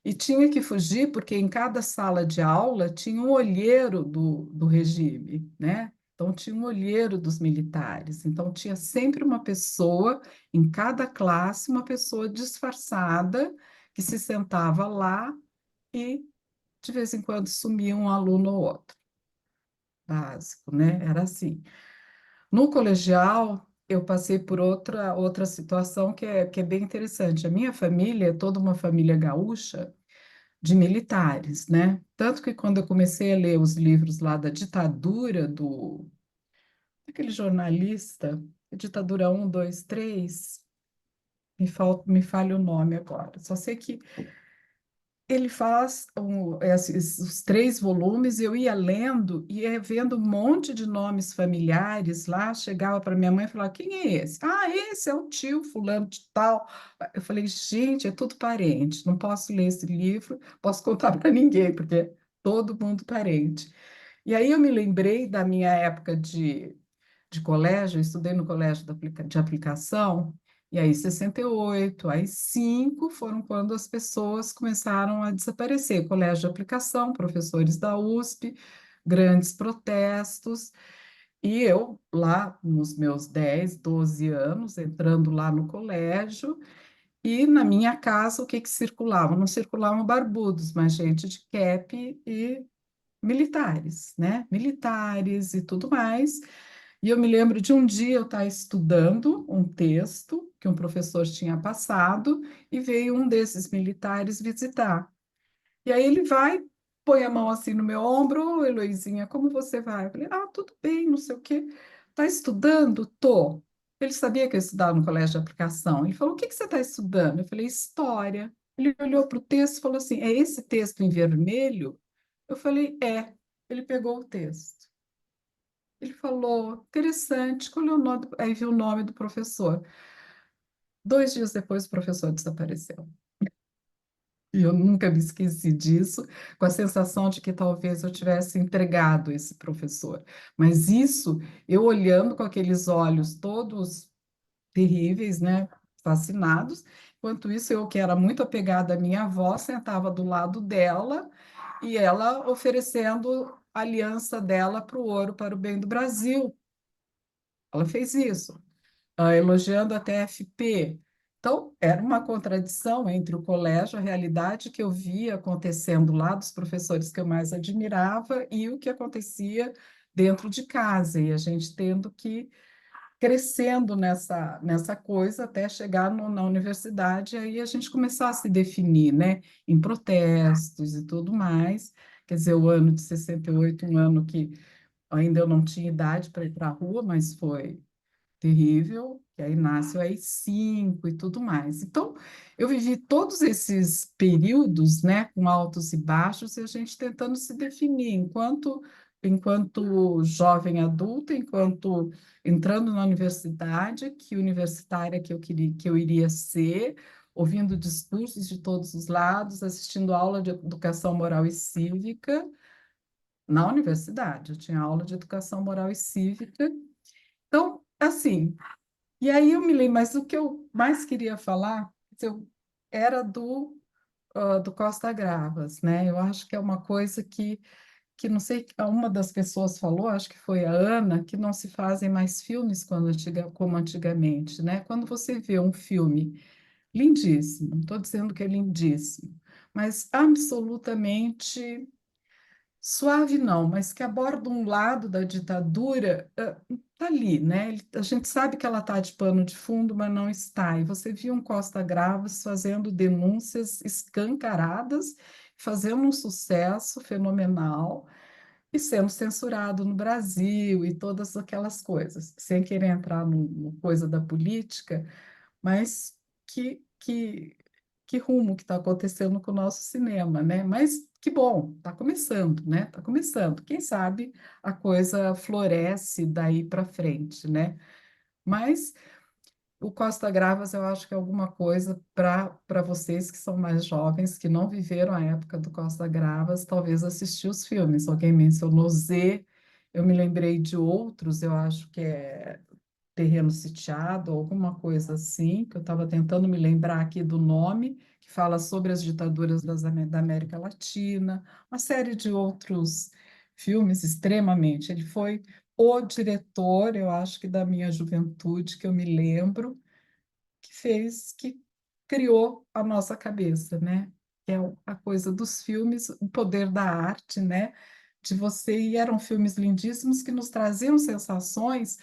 e tinha que fugir, porque em cada sala de aula tinha um olheiro do regime, né? Então, tinha um olheiro dos militares. Então, tinha sempre uma pessoa, em cada classe, uma pessoa disfarçada, que se sentava lá e, de vez em quando, sumia um aluno ou outro. Básico, né? Era assim. No colegial, eu passei por outra situação que é bem interessante. A minha família é toda uma família gaúcha de militares, né? Tanto que quando eu comecei a ler os livros lá da ditadura daquele jornalista, ditadura um, 2, 3, me falha o nome agora. Só sei que ele faz os 3 volumes, eu ia lendo e ia vendo um monte de nomes familiares lá, chegava para minha mãe e falava, quem é esse? Ah, esse é o tio fulano de tal. Eu falei, gente, é tudo parente, não posso ler esse livro, posso contar para ninguém, porque é todo mundo parente. E aí eu me lembrei da minha época de colégio, eu estudei no colégio de aplicação, e aí 68, aí 5 foram quando as pessoas começaram a desaparecer. Colégio de aplicação, professores da USP, grandes protestos, e eu lá nos meus 10, 12 anos, entrando lá no colégio, e na minha casa o que que circulava? Não circulavam barbudos, mas gente de cap e militares, né? Militares e tudo mais. E eu me lembro de um dia eu estar estudando um texto que um professor tinha passado e veio um desses militares visitar. E aí ele vai, põe a mão assim no meu ombro, "Ô, Heloisinha, como você vai?" Eu falei, ah, tudo bem, não sei o quê. Tá estudando? Tô. Ele sabia que eu estudava no colégio de aplicação. Ele falou, o que que você está estudando? Eu falei, história. Ele olhou para o texto e falou assim, é esse texto em vermelho? Eu falei, é. Ele pegou o texto. Ele falou, interessante, qual é o nome? Aí viu o nome do professor. 2 dias depois, o professor desapareceu. E eu nunca me esqueci disso, com a sensação de que talvez eu tivesse entregado esse professor. Mas isso, eu olhando com aqueles olhos todos terríveis, né, fascinados, enquanto isso eu, que era muito apegada à minha avó, sentava do lado dela e ela oferecendo a aliança dela para o ouro, para o bem do Brasil. Ela fez isso, elogiando a TFP. Então, era uma contradição entre o colégio, a realidade que eu via acontecendo lá dos professores que eu mais admirava e o que acontecia dentro de casa, e a gente tendo que crescendo nessa coisa até chegar na universidade, aí a gente começar a se definir, né, em protestos e tudo mais. Quer dizer, o ano de 68, um ano que ainda eu não tinha idade para ir para a rua, mas foi terrível, que aí nasce o AI-5 e tudo mais. Então, eu vivi todos esses períodos, né, com altos e baixos, e a gente tentando se definir enquanto jovem adulta, enquanto entrando na universidade, que universitária que eu queria, que eu iria ser, ouvindo discursos de todos os lados, assistindo aula de educação moral e cívica na universidade. Eu tinha aula de educação moral e cívica. Então, assim, e aí eu me lembro, mas o que eu mais queria falar era do Costa Gravas, né? Eu acho que é uma coisa que não sei, uma das pessoas falou, acho que foi a Ana, que não se fazem mais filmes como antigamente, né? Quando você vê um filme lindíssimo, não estou dizendo que é lindíssimo, mas absolutamente suave não, mas que aborda um lado da ditadura, tá ali, né? A gente sabe que ela está de pano de fundo, mas não está. E você viu um Costa Gravas fazendo denúncias escancaradas, fazendo um sucesso fenomenal e sendo censurado no Brasil e todas aquelas coisas, sem querer entrar no coisa da política, mas que rumo que está acontecendo com o nosso cinema, né? Mas que bom, está começando, né? Está começando. Quem sabe a coisa floresce daí para frente, né? Mas o Costa Gravas, eu acho que é alguma coisa para vocês que são mais jovens, que não viveram a época do Costa Gravas, talvez assistir os filmes. Alguém mencionou Z, Eu me lembrei de outros, eu acho que é Terreno Sitiado, alguma coisa assim, que eu estava tentando me lembrar aqui do nome, que fala sobre as ditaduras da América Latina, uma série de outros filmes extremamente. Ele foi o diretor, eu acho que da minha juventude, que eu me lembro, que criou a nossa cabeça, né? Que é a coisa dos filmes, o poder da arte, né? De você, e eram filmes lindíssimos que nos traziam sensações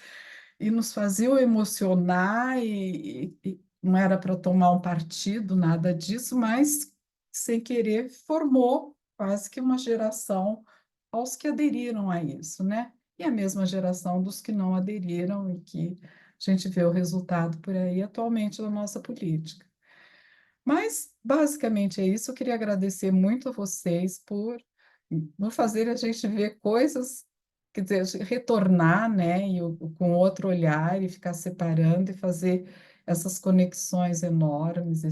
e nos faziam emocionar, e não era para tomar um partido, nada disso, mas sem querer formou quase que uma geração aos que aderiram a isso, né? E a mesma geração dos que não aderiram e que a gente vê o resultado por aí atualmente da nossa política. Mas, basicamente, é isso. Eu queria agradecer muito a vocês por fazer a gente ver coisas, quer dizer, retornar, né, com outro olhar e ficar separando e fazer essas conexões enormes,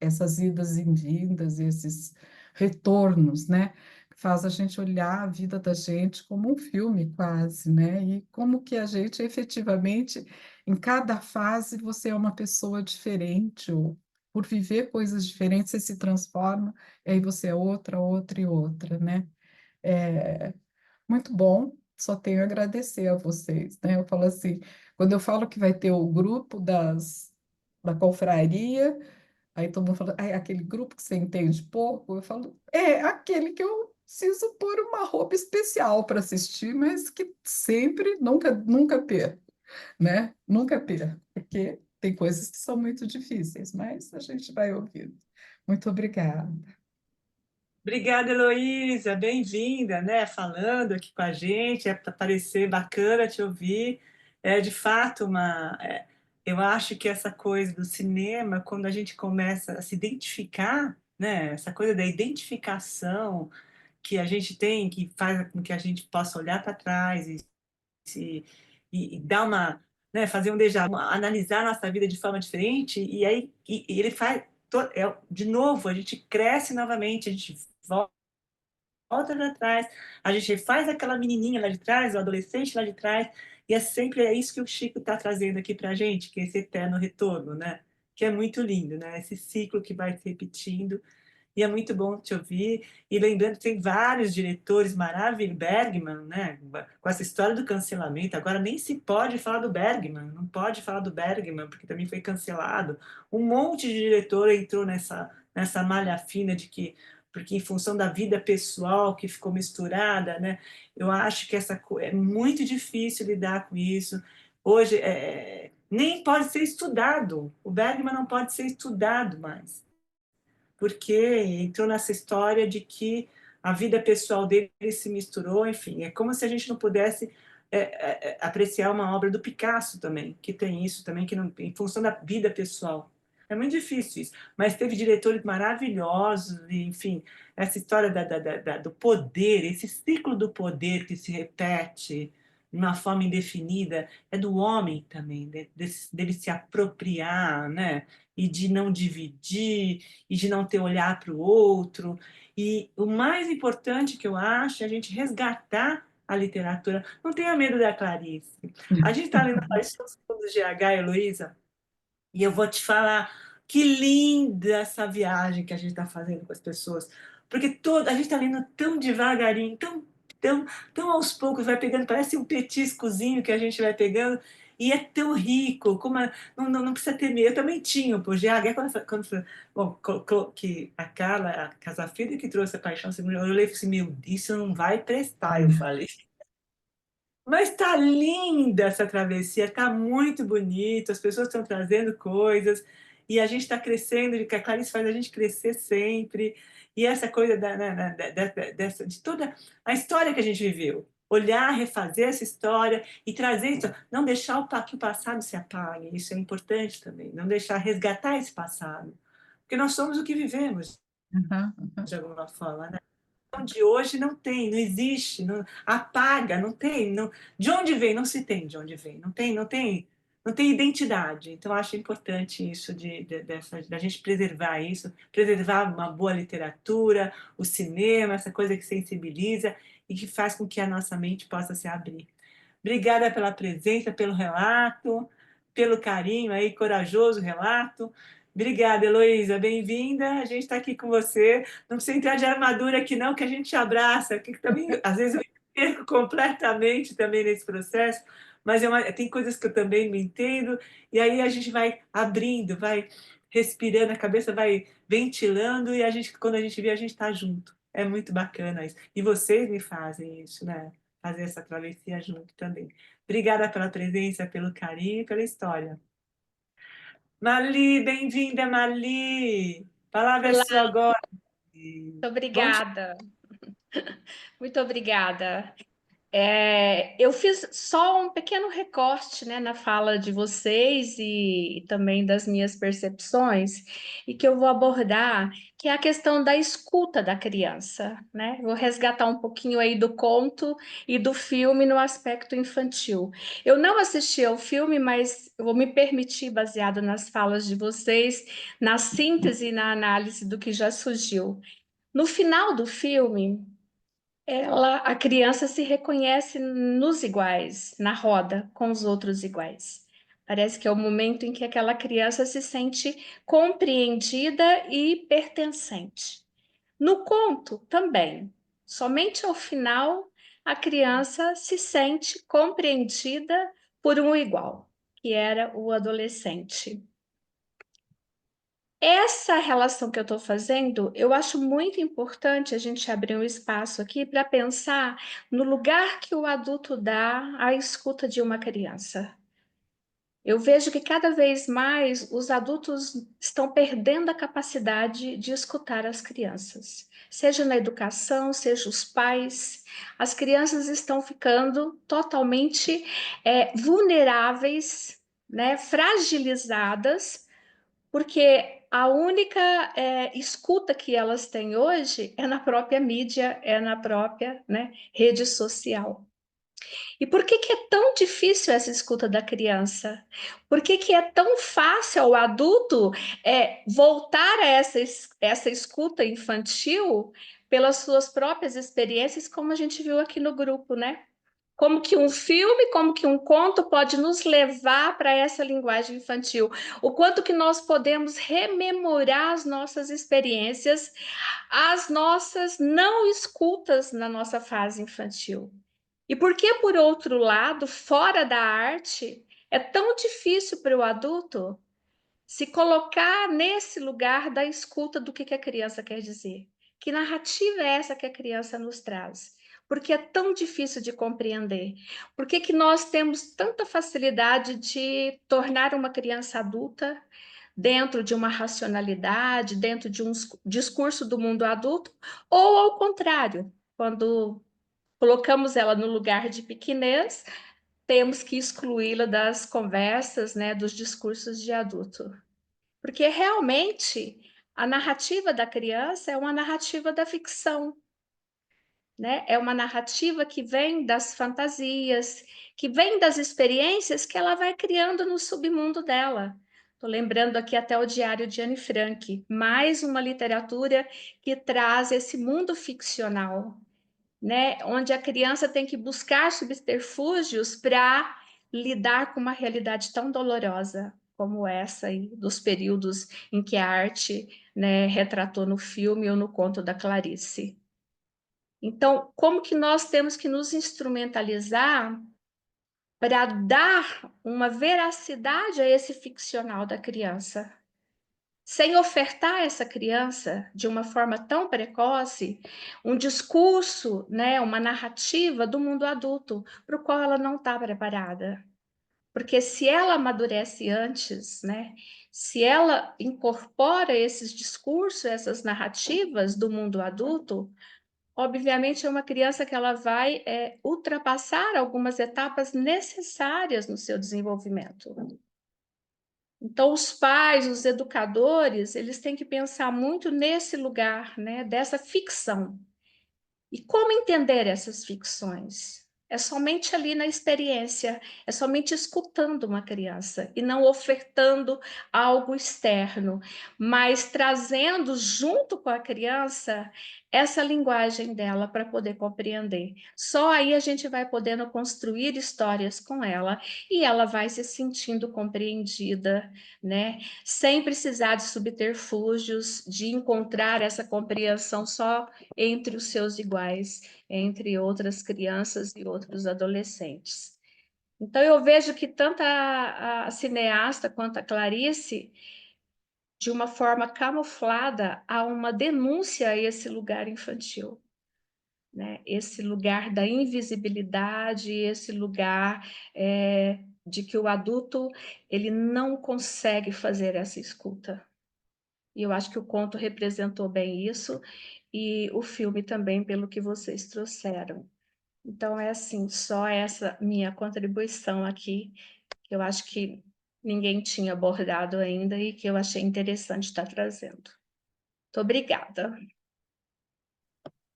essas idas e vindas, esses retornos, né, que faz a gente olhar a vida da gente como um filme quase, né, e como que a gente efetivamente, em cada fase, você é uma pessoa diferente, ou por viver coisas diferentes, você se transforma, e aí você é outra, outra e outra, né? É muito bom, só tenho a agradecer a vocês, né? Eu falo assim, quando eu falo que vai ter o grupo da confraria, aí todo mundo fala, "Ai, aquele grupo que você entende pouco", eu falo, é aquele que eu preciso pôr uma roupa especial para assistir, mas que sempre, nunca, nunca perco, né? Nunca perco, porque tem coisas que são muito difíceis, mas a gente vai ouvindo. Muito obrigada. Obrigada, Heloísa, bem-vinda, né? Falando aqui com a gente, é para parecer bacana te ouvir. É de fato eu acho que essa coisa do cinema, quando a gente começa a se identificar, né? Essa coisa da identificação que a gente tem, que faz com que a gente possa olhar para trás se, e dar uma, né? Fazer um déjà vu, analisar a nossa vida de forma diferente, e aí e ele faz. De novo, a gente cresce novamente, a gente volta para trás, a gente faz aquela menininha lá de trás, o adolescente lá de trás, e é sempre isso que o Chico está trazendo aqui para a gente, que é esse eterno retorno, né? Que é muito lindo, né? Esse ciclo que vai se repetindo, e é muito bom te ouvir. E lembrando que tem vários diretores maravilhosos, Bergman, né? Com essa história do cancelamento, agora nem se pode falar do Bergman, não pode falar do Bergman, porque também foi cancelado. Um monte de diretor entrou nessa malha fina de que, porque em função da vida pessoal que ficou misturada, né? Eu acho que é muito difícil lidar com isso. Hoje nem pode ser estudado. O Bergman não pode ser estudado mais, porque entrou nessa história de que a vida pessoal dele se misturou, enfim, é como se a gente não pudesse apreciar uma obra do Picasso também, que tem isso também, que não, em função da vida pessoal. É muito difícil isso, mas teve diretores maravilhosos, e, enfim, essa história do poder, esse ciclo do poder que se repete de uma forma indefinida, é do homem também, dele se apropriar, né? E de não dividir, e de não ter olhar para o outro. E o mais importante que eu acho é a gente resgatar a literatura. Não tenha medo da Clarice. A gente está lendo Paixão Segundo GH, Heloísa, e eu vou te falar que linda essa viagem que a gente está fazendo com as pessoas. Porque a gente está lendo tão devagarinho, tão aos poucos, vai pegando, parece um petiscozinho que a gente vai pegando, e é tão rico, não precisa ter medo. Eu também tinha, por GH, bom, que a Carla, a Casafilho, que trouxe a Paixão Segundo, eu falei assim, meu, isso não vai prestar, eu falei. Mas está linda essa travessia, está muito bonito, as pessoas estão trazendo coisas, e a gente está crescendo, que a Clarice faz a gente crescer sempre, e essa coisa de toda a história que a gente viveu, olhar, refazer essa história e trazer isso, não deixar que o passado se apague, isso é importante também, não deixar resgatar esse passado, porque nós somos o que vivemos, Uhum, de alguma forma, né? De hoje não tem, não existe, não, apaga, não tem, não, de onde vem, não se tem de onde vem, não tem identidade. Então acho importante isso da gente preservar isso, preservar uma boa literatura, o cinema, essa coisa que sensibiliza e que faz com que a nossa mente possa se abrir. Obrigada pela presença, pelo relato, pelo carinho aí, corajoso relato. Obrigada, Heloísa, bem-vinda. A gente está aqui com você. Não precisa entrar de armadura aqui, não, que a gente te abraça. Que também, às vezes eu me perco completamente também nesse processo, mas tem coisas que eu também me entendo, e aí a gente vai abrindo, vai respirando, a cabeça vai ventilando, e quando a gente vê, a gente está junto. É muito bacana isso. E vocês me fazem isso, né? Fazer essa travessia junto também. Obrigada pela presença, pelo carinho e pela história. Marli, bem-vinda, Marli. A palavra é Olá, sua agora. muito Bom te... obrigada. Muito obrigada. Eu fiz só um pequeno recorte, né, na fala de vocês e também das minhas percepções, e que eu vou abordar, que é a questão da escuta da criança, né? Vou resgatar um pouquinho aí do conto e do filme no aspecto infantil. Eu não assisti ao filme, mas eu vou me permitir, baseado nas falas de vocês, na síntese e na análise do que já surgiu. No final do filme, a criança se reconhece nos iguais, na roda, com os outros iguais. Parece que é o momento em que aquela criança se sente compreendida e pertencente. No conto também, somente ao final a criança se sente compreendida por um igual, que era o adolescente. Essa relação que eu estou fazendo, eu acho muito importante a gente abrir um espaço aqui para pensar no lugar que o adulto dá à escuta de uma criança. Eu vejo que cada vez mais os adultos estão perdendo a capacidade de escutar as crianças, seja na educação, seja os pais. As crianças estão ficando totalmente vulneráveis, né, fragilizadas, porque a única escuta que elas têm hoje é na própria mídia, é na própria, né, rede social. E por que é tão difícil essa escuta da criança? Por que é tão fácil ao adulto voltar a essa escuta infantil pelas suas próprias experiências, como a gente viu aqui no grupo, né? Como que um filme, como que um conto pode nos levar para essa linguagem infantil? O quanto que nós podemos rememorar as nossas experiências, as nossas não escutas na nossa fase infantil. E por que, por outro lado, fora da arte, é tão difícil para o adulto se colocar nesse lugar da escuta do que a criança quer dizer? Que narrativa é essa que a criança nos traz? Porque é tão difícil de compreender? Por que nós temos tanta facilidade de tornar uma criança adulta dentro de uma racionalidade, dentro de um discurso do mundo adulto, ou ao contrário, quando colocamos ela no lugar de pequenez, temos que excluí-la das conversas, né, dos discursos de adulto? Porque realmente a narrativa da criança é uma narrativa da ficção, né? É uma narrativa que vem das fantasias, que vem das experiências que ela vai criando no submundo dela. Estou lembrando aqui até o Diário de Anne Frank, mais uma literatura que traz esse mundo ficcional, né? Onde a criança tem que buscar subterfúgios para lidar com uma realidade tão dolorosa como essa aí, dos períodos em que a arte, né, retratou no filme ou no conto da Clarice. Então, como que nós temos que nos instrumentalizar para dar uma veracidade a esse ficcional da criança, sem ofertar a essa criança de uma forma tão precoce um discurso, né, uma narrativa do mundo adulto para o qual ela não está preparada. Porque se ela amadurece antes, né, se ela incorpora esses discursos, essas narrativas do mundo adulto, obviamente é uma criança que ela vai ultrapassar algumas etapas necessárias no seu desenvolvimento. Então, os pais, os educadores, eles têm que pensar muito nesse lugar, né, dessa ficção. E como entender essas ficções? É somente ali na experiência, é somente escutando uma criança e não ofertando algo externo, mas trazendo junto com a criança essa linguagem dela para poder compreender. Só aí a gente vai podendo construir histórias com ela e ela vai se sentindo compreendida, né? Sem precisar de subterfúgios, de encontrar essa compreensão só entre os seus iguais, entre outras crianças e outros adolescentes. Então, eu vejo que tanto a cineasta quanto a Clarice, de uma forma camuflada, há uma denúncia a esse lugar infantil, né? Esse lugar da invisibilidade, esse lugar de que o adulto ele não consegue fazer essa escuta. E eu acho que o conto representou bem isso, e o filme também, pelo que vocês trouxeram. Então, é assim, só essa minha contribuição aqui, que eu acho que ninguém tinha abordado ainda e que eu achei interessante estar trazendo. Muito obrigada.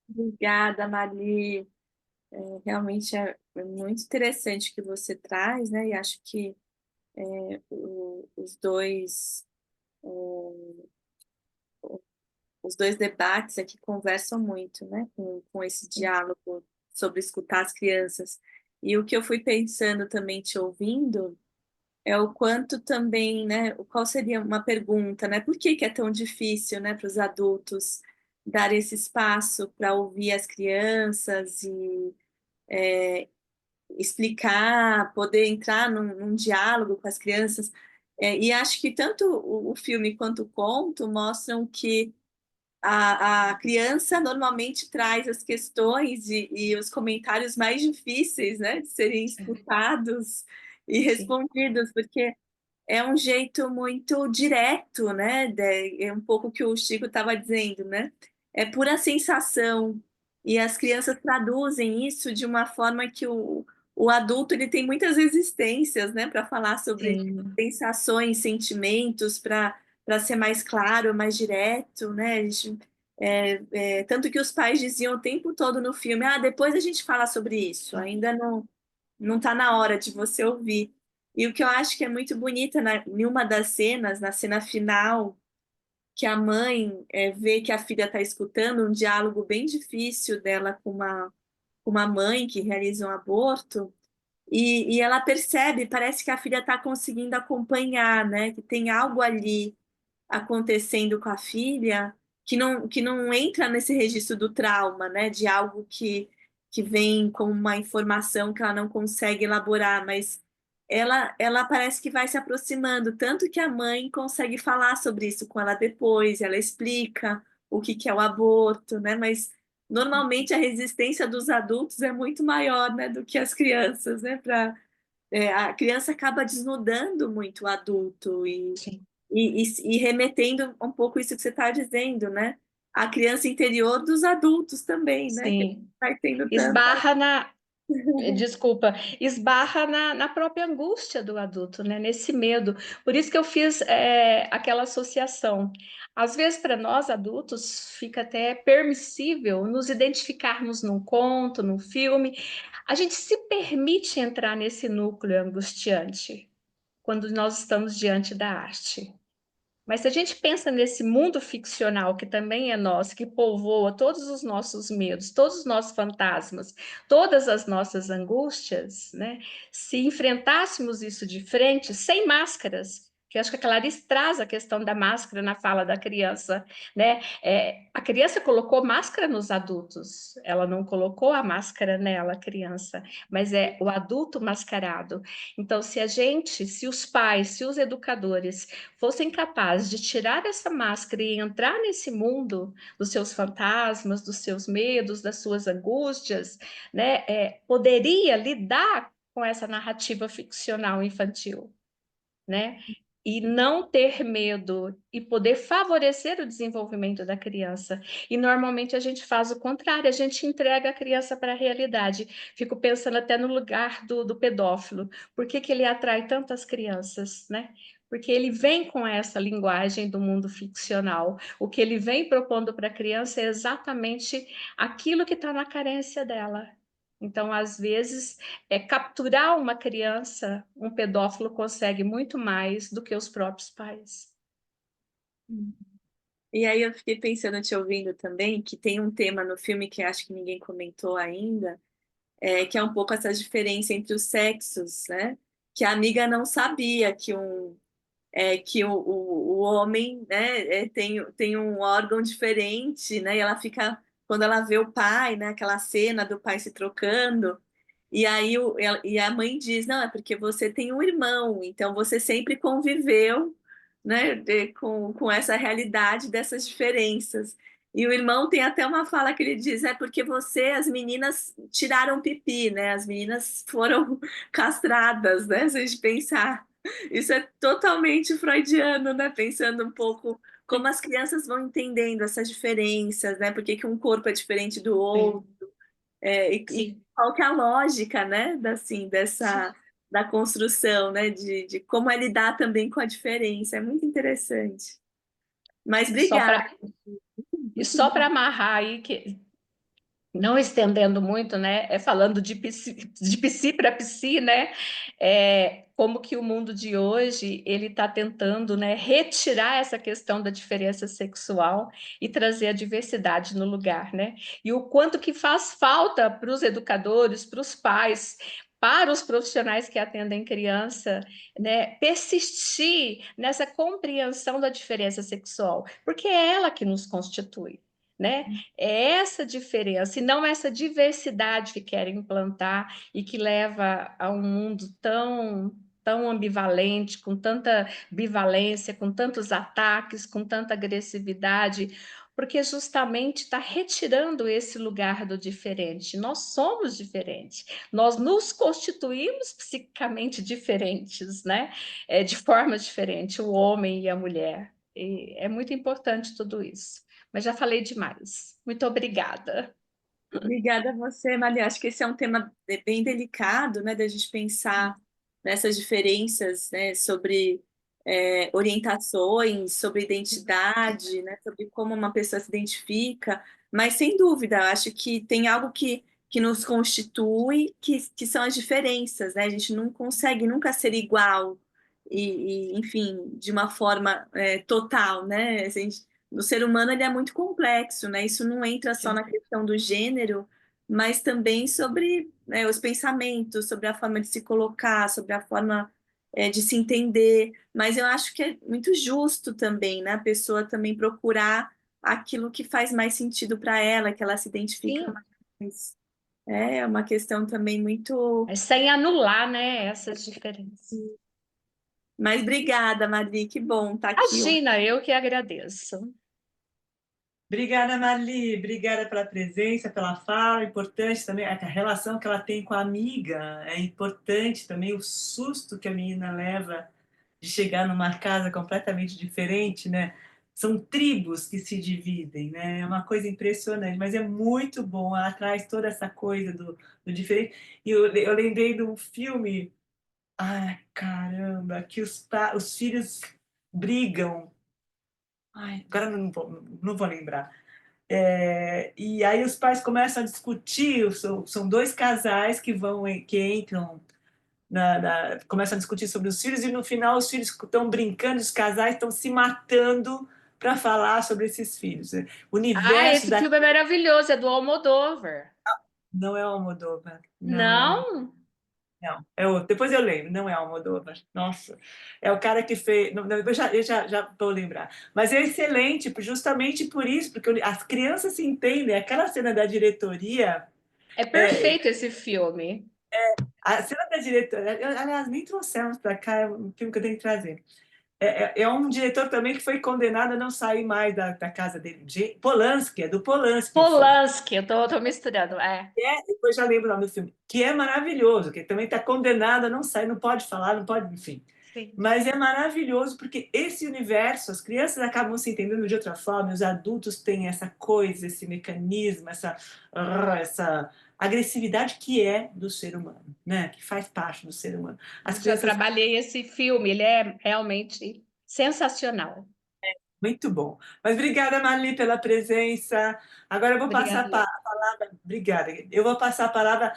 Obrigada, Mari. Realmente é muito interessante o que você traz, né? E acho que os dois os dois debates aqui conversam muito, né? Com esse diálogo sobre escutar as crianças. E o que eu fui pensando também te ouvindo é o quanto também, né? Qual seria uma pergunta, né? Por que é tão difícil, né, para os adultos dar esse espaço para ouvir as crianças e explicar, poder entrar num diálogo com as crianças? E acho que tanto o filme quanto o conto mostram que a criança normalmente traz as questões e os comentários mais difíceis, né, de serem escutados e Sim, respondidos, porque é um jeito muito direto, né? É um pouco o que o Chico estava dizendo, né? É pura sensação. E as crianças traduzem isso de uma forma que o adulto ele tem muitas resistências, né? Para falar sobre sim, sensações, sentimentos, para ser mais claro, mais direto, né? Tanto que os pais diziam o tempo todo no filme, depois a gente fala sobre isso, ainda não está na hora de você ouvir. E o que eu acho que é muito bonita em uma das cenas, na cena final, que a mãe vê que a filha está escutando um diálogo bem difícil dela com uma mãe que realiza um aborto, e ela percebe, parece que a filha está conseguindo acompanhar, né? Que tem algo ali acontecendo com a filha que não entra nesse registro do trauma, né? De algo que vem com uma informação que ela não consegue elaborar, mas ela parece que vai se aproximando, tanto que a mãe consegue falar sobre isso com ela depois, ela explica o que é o aborto, né? Mas normalmente a resistência dos adultos é muito maior, né, do que as crianças, né? A criança acaba desnudando muito o adulto sim, e remetendo um pouco isso que você está dizendo, né? A criança interior dos adultos também, né? Que sim. vai tendo tanto. Esbarra na, desculpa, esbarra na própria angústia do adulto, né? Nesse medo. Por isso que eu fiz aquela associação. Às vezes, para nós adultos, fica até permissível nos identificarmos num conto, num filme. A gente se permite entrar nesse núcleo angustiante quando nós estamos diante da arte. Mas se a gente pensa nesse mundo ficcional que também é nosso, que povoa todos os nossos medos, todos os nossos fantasmas, todas as nossas angústias, né? Se enfrentássemos isso de frente, sem máscaras, que eu acho que a Clarice traz a questão da máscara na fala da criança, né? A criança colocou máscara nos adultos, ela não colocou a máscara nela, a criança, mas é o adulto mascarado. Então, se os pais, se os educadores fossem capazes de tirar essa máscara e entrar nesse mundo dos seus fantasmas, dos seus medos, das suas angústias, né, poderia lidar com essa narrativa ficcional infantil, né? E não ter medo e poder favorecer o desenvolvimento da criança. E normalmente a gente faz o contrário, a gente entrega a criança para a realidade. Fico pensando até no lugar do pedófilo. Por que ele atrai tantas crianças, né? Porque ele vem com essa linguagem do mundo ficcional. O que ele vem propondo para a criança é exatamente aquilo que está na carência dela. Então, às vezes, capturar uma criança, um pedófilo consegue muito mais do que os próprios pais. E aí eu fiquei pensando, te ouvindo também, que tem um tema no filme que acho que ninguém comentou ainda, que é um pouco essa diferença entre os sexos, né? Que a amiga não sabia que o homem, né, tem um órgão diferente, né? E ela fica, quando ela vê o pai, né, aquela cena do pai se trocando, e aí e a mãe diz, não, é porque você tem um irmão, então você sempre conviveu, né, com essa realidade dessas diferenças. E o irmão tem até uma fala que ele diz, é porque as meninas tiraram pipi, né? As meninas foram castradas, né? Se a gente pensar. Isso é totalmente freudiano, né? Pensando um pouco como as crianças vão entendendo essas diferenças, né? Por que que um corpo é diferente do outro, e Sim. qual que é a lógica, né? Da construção, né? De como é lidar também com a diferença. É muito interessante. Mas obrigada. E só para amarrar aí, não estendendo muito, né? Falando de psi para psi, né? Como que o mundo de hoje ele está tentando, né, retirar essa questão da diferença sexual e trazer a diversidade no lugar, né? E o quanto que faz falta para os educadores, para os pais, para os profissionais que atendem criança, né, persistir nessa compreensão da diferença sexual, porque é ela que nos constitui, né? É essa diferença, e não essa diversidade que querem implantar e que leva a um mundo tão ambivalente, com tanta bivalência, com tantos ataques, com tanta agressividade, porque justamente está retirando esse lugar do diferente. Nós somos diferentes, nós nos constituímos psiquicamente diferentes, né? De forma diferente, o homem e a mulher. E é muito importante tudo isso. Mas já falei demais. Muito obrigada. Obrigada a você, Maria. Acho que esse é um tema bem delicado, né, da gente pensar nessas diferenças, né, sobre orientações, sobre identidade, né, sobre como uma pessoa se identifica. Mas, sem dúvida, acho que tem algo que nos constitui, que são as diferenças, né? A gente não consegue nunca ser igual enfim, de uma forma total, né? A gente, o ser humano ele é muito complexo, né? Isso não entra só na questão do gênero, mas também sobre, né, os pensamentos, sobre a forma de se colocar, sobre a forma de se entender. Mas eu acho que é muito justo também, né? A pessoa também procurar aquilo que faz mais sentido para ela, que ela se identifica Sim. mais. É uma questão também muito. Mas sem anular, né, essas diferenças. Mas obrigada, Madri, que bom estar aqui. Imagina, eu que agradeço. Obrigada, Marli. Obrigada pela presença, pela fala. Importante também a relação que ela tem com a amiga. É importante também o susto que a menina leva de chegar numa casa completamente diferente, né? São tribos que se dividem, né? É uma coisa impressionante, mas é muito bom. Ela traz toda essa coisa do diferente. E eu lembrei de um filme. Ai, caramba, que os filhos brigam. Ai, agora não vou lembrar. E aí os pais começam a discutir, são dois casais que entram começam a discutir sobre os filhos, e no final os filhos estão brincando, os casais estão se matando para falar sobre esses filhos. O universo Esse filme é maravilhoso, é do Almodóvar. Não é Almodóvar. Não? Não, depois eu lembro, não é Almodóvar. Nossa, é o cara que fez. Não, eu já vou lembrar. Mas é excelente, justamente por isso, porque as crianças se entendem. Aquela cena da diretoria. É perfeito esse filme. A cena da diretoria. Aliás, nem trouxemos para cá, é um filme que eu tenho que trazer. É um diretor também que foi condenado a não sair mais da casa dele. Polanski, é do Polanski. Polanski, eu tô misturando. Depois já lembro o nome do filme, que é maravilhoso, que também está condenado a não sair, não pode falar, não pode, enfim. Sim. Mas é maravilhoso porque esse universo, as crianças acabam se entendendo de outra forma, os adultos têm essa coisa, esse mecanismo, essa agressividade que é do ser humano, né? Que faz parte do ser humano. Já trabalhei esse filme, ele é realmente sensacional. Muito bom. Mas obrigada, Marli, pela presença. Agora eu vou passar Obrigada. a palavra. Obrigada. Eu vou passar a palavra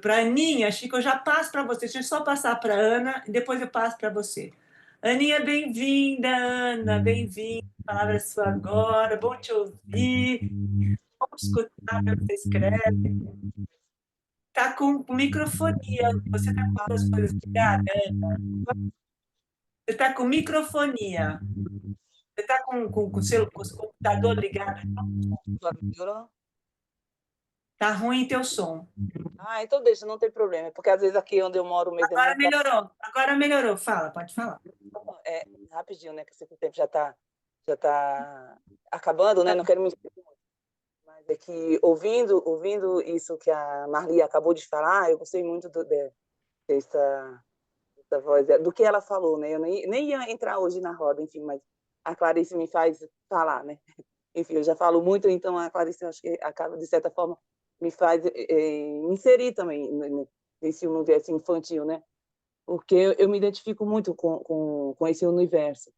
para a Aninha. Chico, eu já passo para você. Deixa eu só passar para a Ana e depois eu passo para você. Aninha, bem-vinda, Ana, bem-vinda. A palavra é sua agora. Bom te ouvir. Vamos escutar o que você escreve. Está com microfonia. Você está com as coisas ligadas? Você está com microfonia. Você está com o seu computador ligado? Agora melhorou? Tá ruim teu som. Ah, então deixa, não tem problema. Porque às vezes aqui onde eu moro mesmo é Agora muito melhorou. Agora melhorou. Fala, pode falar. rapidinho, né? Que eu sei que o tempo já tá acabando, né? Não quero me estender muito. Mas é que ouvindo isso que a Marli acabou de falar, eu gostei muito dessa voz, do que ela falou, né? Eu nem ia entrar hoje na roda, enfim, mas a Clarice me faz falar, né? Enfim, eu já falo muito, então a Clarice, acho que acaba, de certa forma, me faz me inserir também nesse universo infantil, né? Porque eu me identifico muito com esse universo.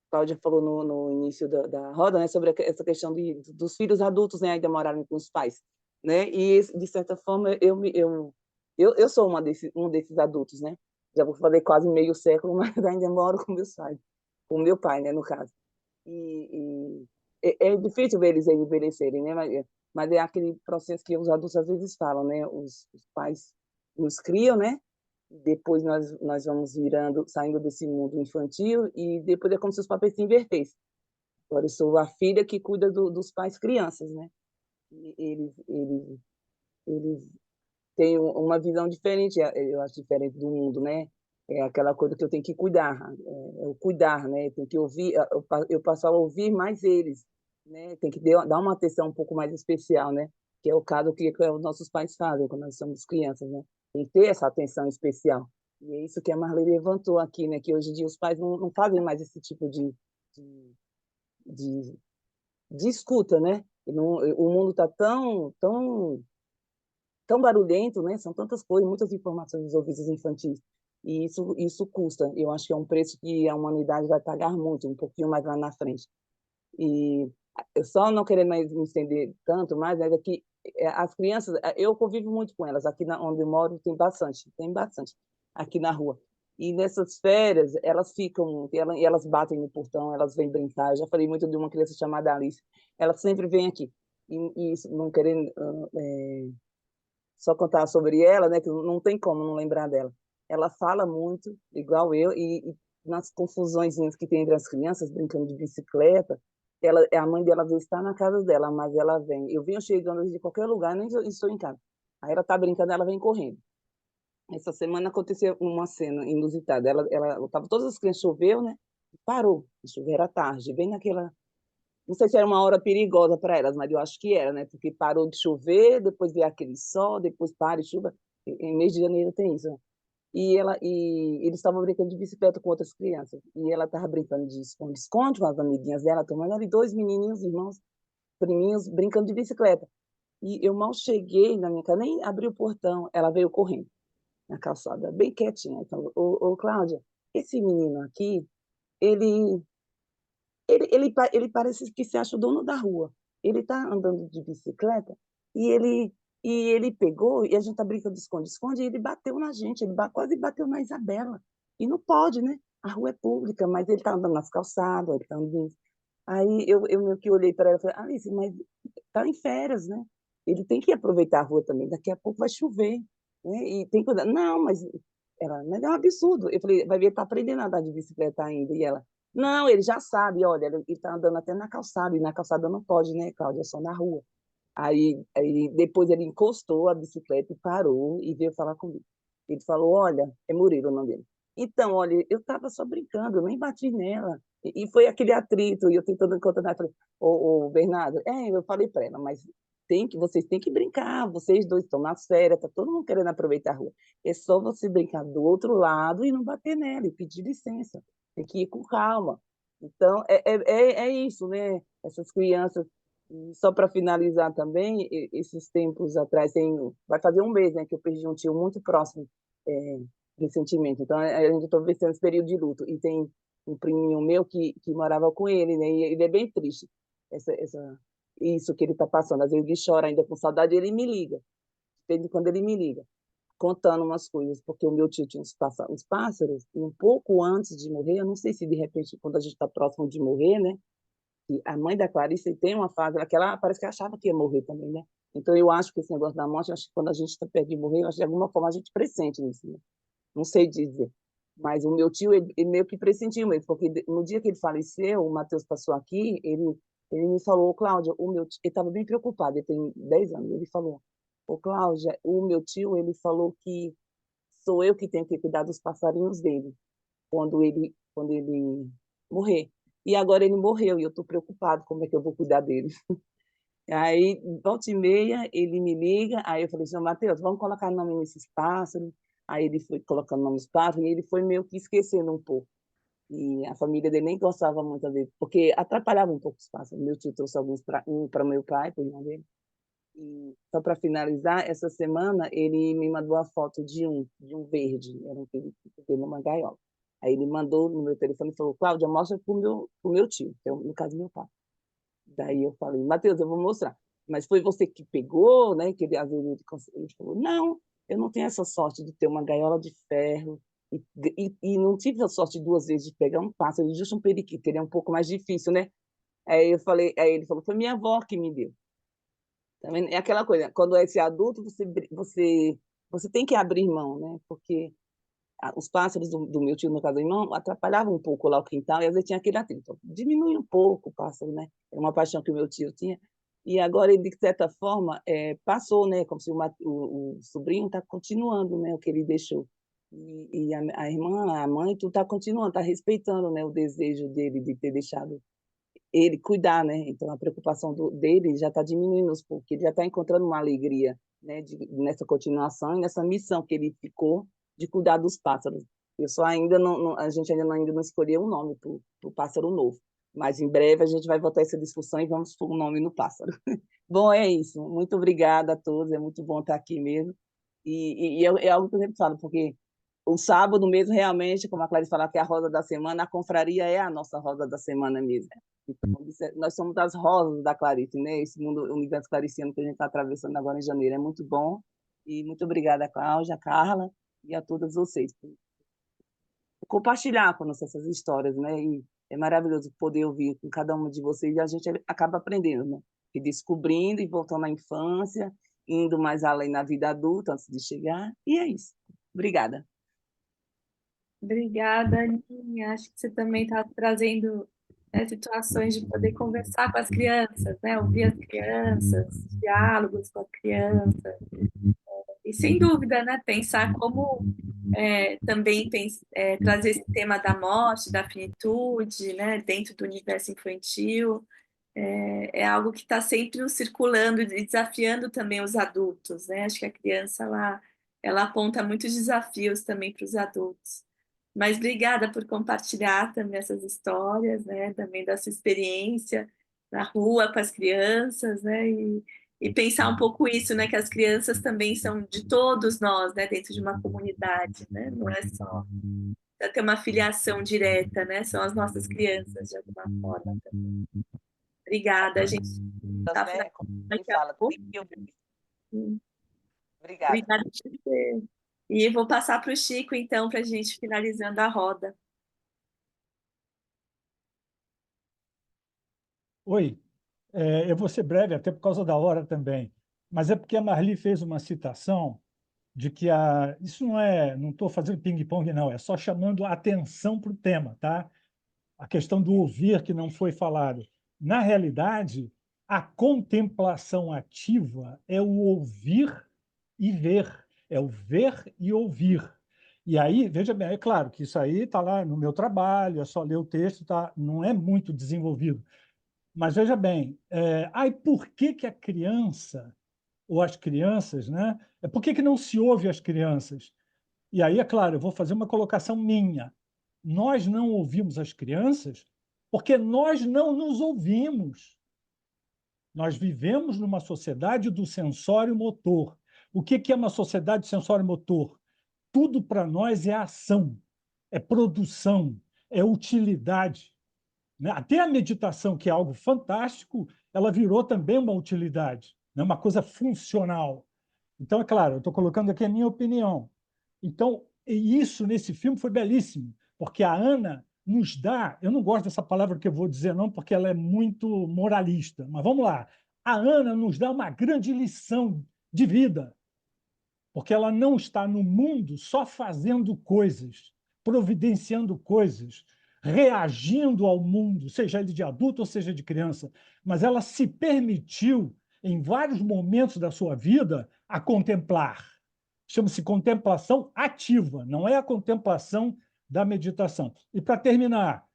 A Cláudia falou no início da roda, né, sobre essa questão dos filhos adultos, né, ainda morarem com os pais, né? E de certa forma eu sou um desses adultos, né? Já vou fazer quase meio século, mas ainda moro com meus pais, com meu pai, né, no caso. É difícil ver eles envelhecerem, né? Mas é aquele processo que os adultos às vezes falam, né? Os pais nos criam, né? Depois nós vamos saindo desse mundo infantil e depois é como se os papéis se invertessem. Agora eu sou a filha que cuida dos pais crianças, né? E eles têm uma visão diferente, eu acho, diferente do mundo, né? É aquela coisa que eu tenho que cuidar, o cuidar, né? Tem que ouvir, eu passo a ouvir mais eles, né? Tem que dar uma atenção um pouco mais especial, né? Que é o caso que os nossos pais fazem quando nós somos crianças, né? Tem que ter essa atenção especial. E é isso que a Marlene levantou aqui, né? Que hoje em dia os pais não fazem mais esse tipo de, de, de escuta, né? O mundo está tão barulhento, né? São tantas coisas, muitas informações dos ouvidos infantis. E isso custa. Eu acho que é um preço que a humanidade vai pagar muito, um pouquinho mais lá na frente. E eu só não querendo mais me estender tanto mais, mas é que as crianças, eu convivo muito com elas. Aqui onde eu moro tem bastante aqui na rua. E nessas férias, elas ficam, e elas batem no portão, elas vêm brincar. Eu já falei muito de uma criança chamada Alice. Ela sempre vem aqui. E isso, não querendo só contar sobre ela, né, que não tem como não lembrar dela. Ela fala muito, igual eu, e nas confusões que tem entre as crianças, brincando de bicicleta, a mãe dela às vezes está na casa dela, mas ela vem. Eu venho chegando de qualquer lugar, nem estou em casa. Aí ela está brincando, ela vem correndo. Essa semana aconteceu uma cena inusitada. Ela tava todas as crianças, choveu, né? Parou. Chover à tarde, bem naquela. Não sei se era uma hora perigosa para elas, mas eu acho que era, né? Porque parou de chover, depois veio aquele sol, depois para e chuva. Em mês de janeiro tem isso, né? E eles estavam brincando de bicicleta com outras crianças. E ela estava brincando de esconde-esconde com as amiguinhas dela, tomando ali dois menininhos, irmãos, priminhos, brincando de bicicleta. E eu mal cheguei na minha casa, nem abri o portão, ela veio correndo na calçada, bem quietinha. Então, Cláudia, esse menino aqui, ele ele parece que se acha o dono da rua. Ele está andando de bicicleta e ele pegou, e a gente está brincando de esconde-esconde, e ele bateu na gente, ele quase bateu na Isabela. E não pode, né? A rua é pública, mas ele está andando nas calçadas, ele está andando. Aí eu meio que olhei para ela e falei, Alice, mas está em férias, né? Ele tem que aproveitar a rua também, daqui a pouco vai chover, né? E tem que cuidar. Não, mas é um absurdo. Eu falei, vai ver, está aprendendo a andar de bicicleta ainda. E ela, não, ele já sabe, olha, ele está andando até na calçada, e na calçada não pode, né, Cláudia, é só na rua. Aí depois ele encostou a bicicleta e parou e veio falar comigo. Ele falou, olha, é Murilo o nome dele. Então, olha, eu estava só brincando, eu nem bati nela. E foi aquele atrito, e eu tentando encontrar, falei, ô, Bernardo, eu falei para ela, mas vocês têm que brincar, vocês dois estão nas férias, tá todo mundo querendo aproveitar a rua. É só você brincar do outro lado e não bater nela, e pedir licença. Tem que ir com calma. Então, é isso, né? Essas crianças. E só para finalizar também, esses tempos atrás, vai fazer um mês, né, que eu perdi um tio muito próximo recentemente. Então, a gente está vivendo esse período de luto. E tem um priminho meu que morava com ele, né? E ele é bem triste, isso que ele está passando. Às vezes ele chora ainda com saudade, ele me liga. Desde quando ele me liga, contando umas coisas, porque o meu tio tinha uns pássaros, e um pouco antes de morrer, eu não sei se de repente, quando a gente está próximo de morrer, né? E a mãe da Clarice tem uma fase que ela parece que achava que ia morrer também, né? Então eu acho que esse negócio da morte, eu acho que quando a gente está perto de morrer, eu acho que de alguma forma a gente pressente isso, né? Não sei dizer. Mas o meu tio, ele meio que pressentiu mesmo, porque no dia que ele faleceu, o Matheus passou aqui, ele me falou, Cláudia, o meu tio, ele estava bem preocupado, ele tem 10 anos, ele falou, ô Cláudia, o meu tio, ele falou que sou eu que tenho que cuidar dos passarinhos dele, quando ele morrer. E agora ele morreu, e eu estou preocupado como é que eu vou cuidar dele. Aí, volta e meia, ele me liga, aí eu falei assim, Matheus, vamos colocar nome nesses pássaros. Aí ele foi colocando nome nos pássaros, e ele foi meio que esquecendo um pouco. E a família dele nem gostava muito dele, porque atrapalhava um pouco os pássaros. Meu tio trouxe alguns para meu pai, para o irmão dele. E só para finalizar, essa semana ele me mandou a foto de um verde, era um que ele teve numa gaiola. Aí ele mandou no meu telefone e falou, Cláudia, mostra para o meu tio, que é, no caso, meu pai. Daí eu falei, Matheus, eu vou mostrar. Mas foi você que pegou, né? Que ele, às vezes, ele falou, não, eu não tenho essa sorte de ter uma gaiola de ferro e não tive a sorte 2 vezes de pegar um pássaro, justo um periquito, ele é um pouco mais difícil, né? Aí eu falei, aí ele falou, foi minha avó que me deu. Também é aquela coisa, quando é esse adulto, você tem que abrir mão, né? Porque os pássaros do meu tio, no caso do irmão, atrapalhavam um pouco lá o quintal, e às vezes tinha aquele atrito. Então, diminui um pouco o pássaro, né? Era uma paixão que o meu tio tinha. E agora ele, de certa forma, passou, né? Como se o sobrinho está continuando, né? O que ele deixou. E a irmã, a mãe, tu está continuando, está respeitando, né? O desejo dele de ter deixado ele cuidar, né? Então a preocupação dele já está diminuindo aos poucos, ele já está encontrando uma alegria, né? Nessa continuação e nessa missão que ele ficou de cuidar dos pássaros. Eu só ainda a gente ainda não escolheu um nome para o pássaro novo, mas em breve a gente vai voltar essa discussão e vamos pôr um nome no pássaro. Bom, é isso. Muito obrigada a todos, é muito bom estar aqui mesmo. E é algo que eu sempre falo, porque o sábado mesmo, realmente, como a Clarice falava, que é a rosa da semana, a confraria é a nossa rosa da semana mesmo. Então, nós somos as rosas da Clarice, né? Esse mundo, o universo clariciano que a gente está atravessando agora em janeiro é muito bom. E muito obrigada, Cláudia, Carla e a todos vocês por compartilhar conosco essas histórias, né? E é maravilhoso poder ouvir com cada uma de vocês e a gente acaba aprendendo, né? E descobrindo e voltando à infância, indo mais além na vida adulta antes de chegar. E é isso. Obrigada. Obrigada, Aninha. Acho que você também está trazendo, né, situações de poder conversar com as crianças, né? Ouvir as crianças, diálogos com as crianças. E sem dúvida, né? Pensar como também trazer esse tema da morte, da finitude, né? Dentro do universo infantil. É algo que está sempre nos circulando e desafiando também os adultos, né? Acho que a criança ela aponta muitos desafios também para os adultos. Mas obrigada por compartilhar também essas histórias, né? Também da sua experiência na rua com as crianças, né? E pensar um pouco isso, né? Que as crianças também são de todos nós, né? Dentro de uma comunidade, né? Não é só para ter uma filiação direta, né? São as nossas crianças de alguma forma também. Obrigada, a gente está Né? Quem fala, obrigada. Obrigada por você. E vou passar para o Chico, então, para a gente finalizando a roda. Oi, eu vou ser breve, até por causa da hora também, mas é porque a Marli fez uma citação de que isso não estou fazendo ping-pong, não, é só chamando a atenção para o tema, tá? A questão do ouvir que não foi falado. Na realidade, a contemplação ativa é o ouvir e ver, é o ver e ouvir. E aí, veja bem, é claro que isso aí está lá no meu trabalho, é só ler o texto, tá? Não é muito desenvolvido. Mas veja bem, por que a criança, ou as crianças, né? Por que não se ouve as crianças? E aí, é claro, eu vou fazer uma colocação minha. Nós não ouvimos as crianças porque nós não nos ouvimos. Nós vivemos numa sociedade do sensório-motor. O que é uma sociedade sensório-motor? Tudo para nós é ação, é produção, é utilidade, né? Até a meditação, que é algo fantástico, ela virou também uma utilidade, né? Uma coisa funcional. Então, é claro, eu estou colocando aqui a minha opinião. Então, e isso nesse filme foi belíssimo, porque a Ana nos dá, eu não gosto dessa palavra que eu vou dizer não, porque ela é muito moralista, mas vamos lá. A Ana nos dá uma grande lição de vida, porque ela não está no mundo só fazendo coisas, providenciando coisas, reagindo ao mundo, seja ele de adulto ou seja de criança, mas ela se permitiu, em vários momentos da sua vida, a contemplar. Chama-se contemplação ativa, não é a contemplação da meditação. E, para terminar,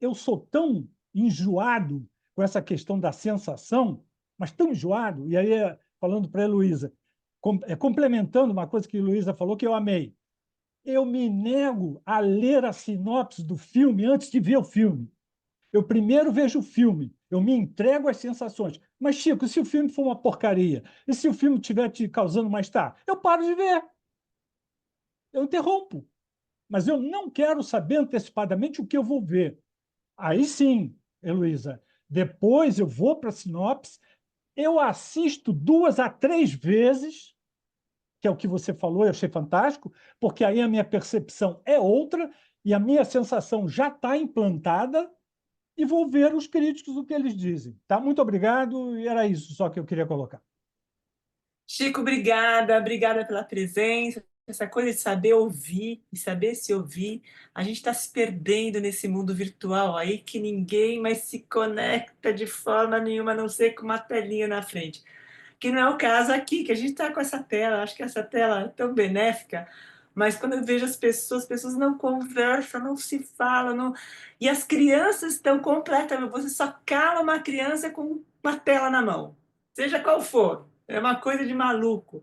eu sou tão enjoado com essa questão da sensação, mas tão enjoado, e aí, falando para a Heloísa, complementando uma coisa que a Heloísa falou que eu amei, eu me nego a ler a sinopse do filme antes de ver o filme. Eu primeiro vejo o filme, eu me entrego às sensações. Mas, Chico, se o filme for uma porcaria, e se o filme estiver te causando mais-estar, eu paro de ver. Eu interrompo. Mas eu não quero saber antecipadamente o que eu vou ver. Aí sim, Heloísa, depois eu vou para a sinopse, eu assisto 2 a 3 vezes, que é o que você falou, eu achei fantástico, porque aí a minha percepção é outra e a minha sensação já está implantada, e vou ver os críticos o que eles dizem. Tá? Muito obrigado, e era isso só que eu queria colocar. Chico, obrigada pela presença, essa coisa de saber ouvir e saber se ouvir. A gente está se perdendo nesse mundo virtual aí que ninguém mais se conecta de forma nenhuma, a não ser com uma telinha na frente. Que não é o caso aqui, que a gente está com essa tela, acho que essa tela é tão benéfica, mas quando eu vejo as pessoas não conversam, não se falam, não... e as crianças estão completamente... Você só cala uma criança com uma tela na mão, seja qual for, é uma coisa de maluco.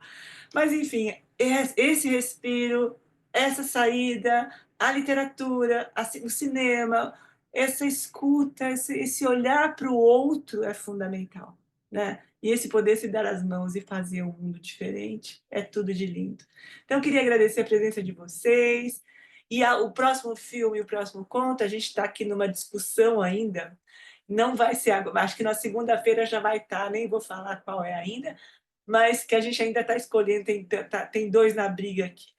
Mas, enfim, esse respiro, essa saída, a literatura, o cinema, essa escuta, esse olhar para o outro é fundamental, né? E esse poder se dar as mãos e fazer um mundo diferente é tudo de lindo. Então, eu queria agradecer a presença de vocês. E o próximo filme, o próximo conto, a gente está aqui numa discussão ainda. Não vai ser agora, acho que na segunda-feira já vai estar, nem vou falar qual é ainda, mas que a gente ainda está escolhendo, tem 2 na briga aqui.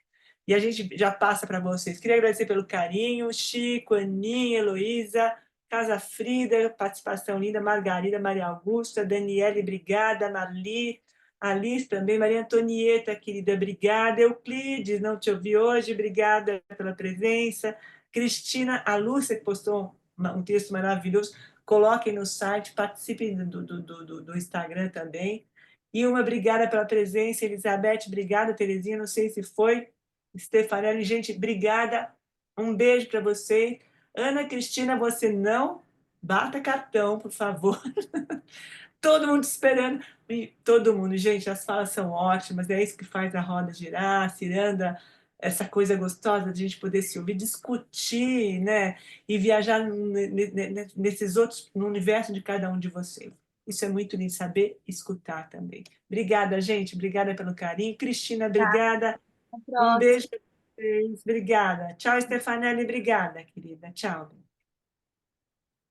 E a gente já passa para vocês. Queria agradecer pelo carinho, Chico, Aninha, Heloísa, Casa Frida, participação linda, Margarida, Maria Augusta, Daniele, obrigada, Marli, Alice também, Maria Antonieta, querida, obrigada, Euclides, não te ouvi hoje, obrigada pela presença, Cristina, a Lúcia, que postou um texto maravilhoso, coloquem no site, participem do Instagram também, e uma obrigada pela presença, Elizabeth, obrigada, Terezinha, não sei se foi, Stefanelli, gente, obrigada, um beijo para vocês. Ana Cristina, você não bata cartão, por favor. Todo mundo esperando. E todo mundo, gente, as falas são ótimas, é isso que faz a roda girar, ciranda, essa coisa gostosa de a gente poder se ouvir, discutir, né? E viajar nesses outros, no universo de cada um de vocês. Isso é muito lindo, saber escutar também. Obrigada, gente. Obrigada pelo carinho. Cristina, obrigada. Um beijo para vocês. Obrigada. Tchau, Stefanelli. Obrigada, querida. Tchau.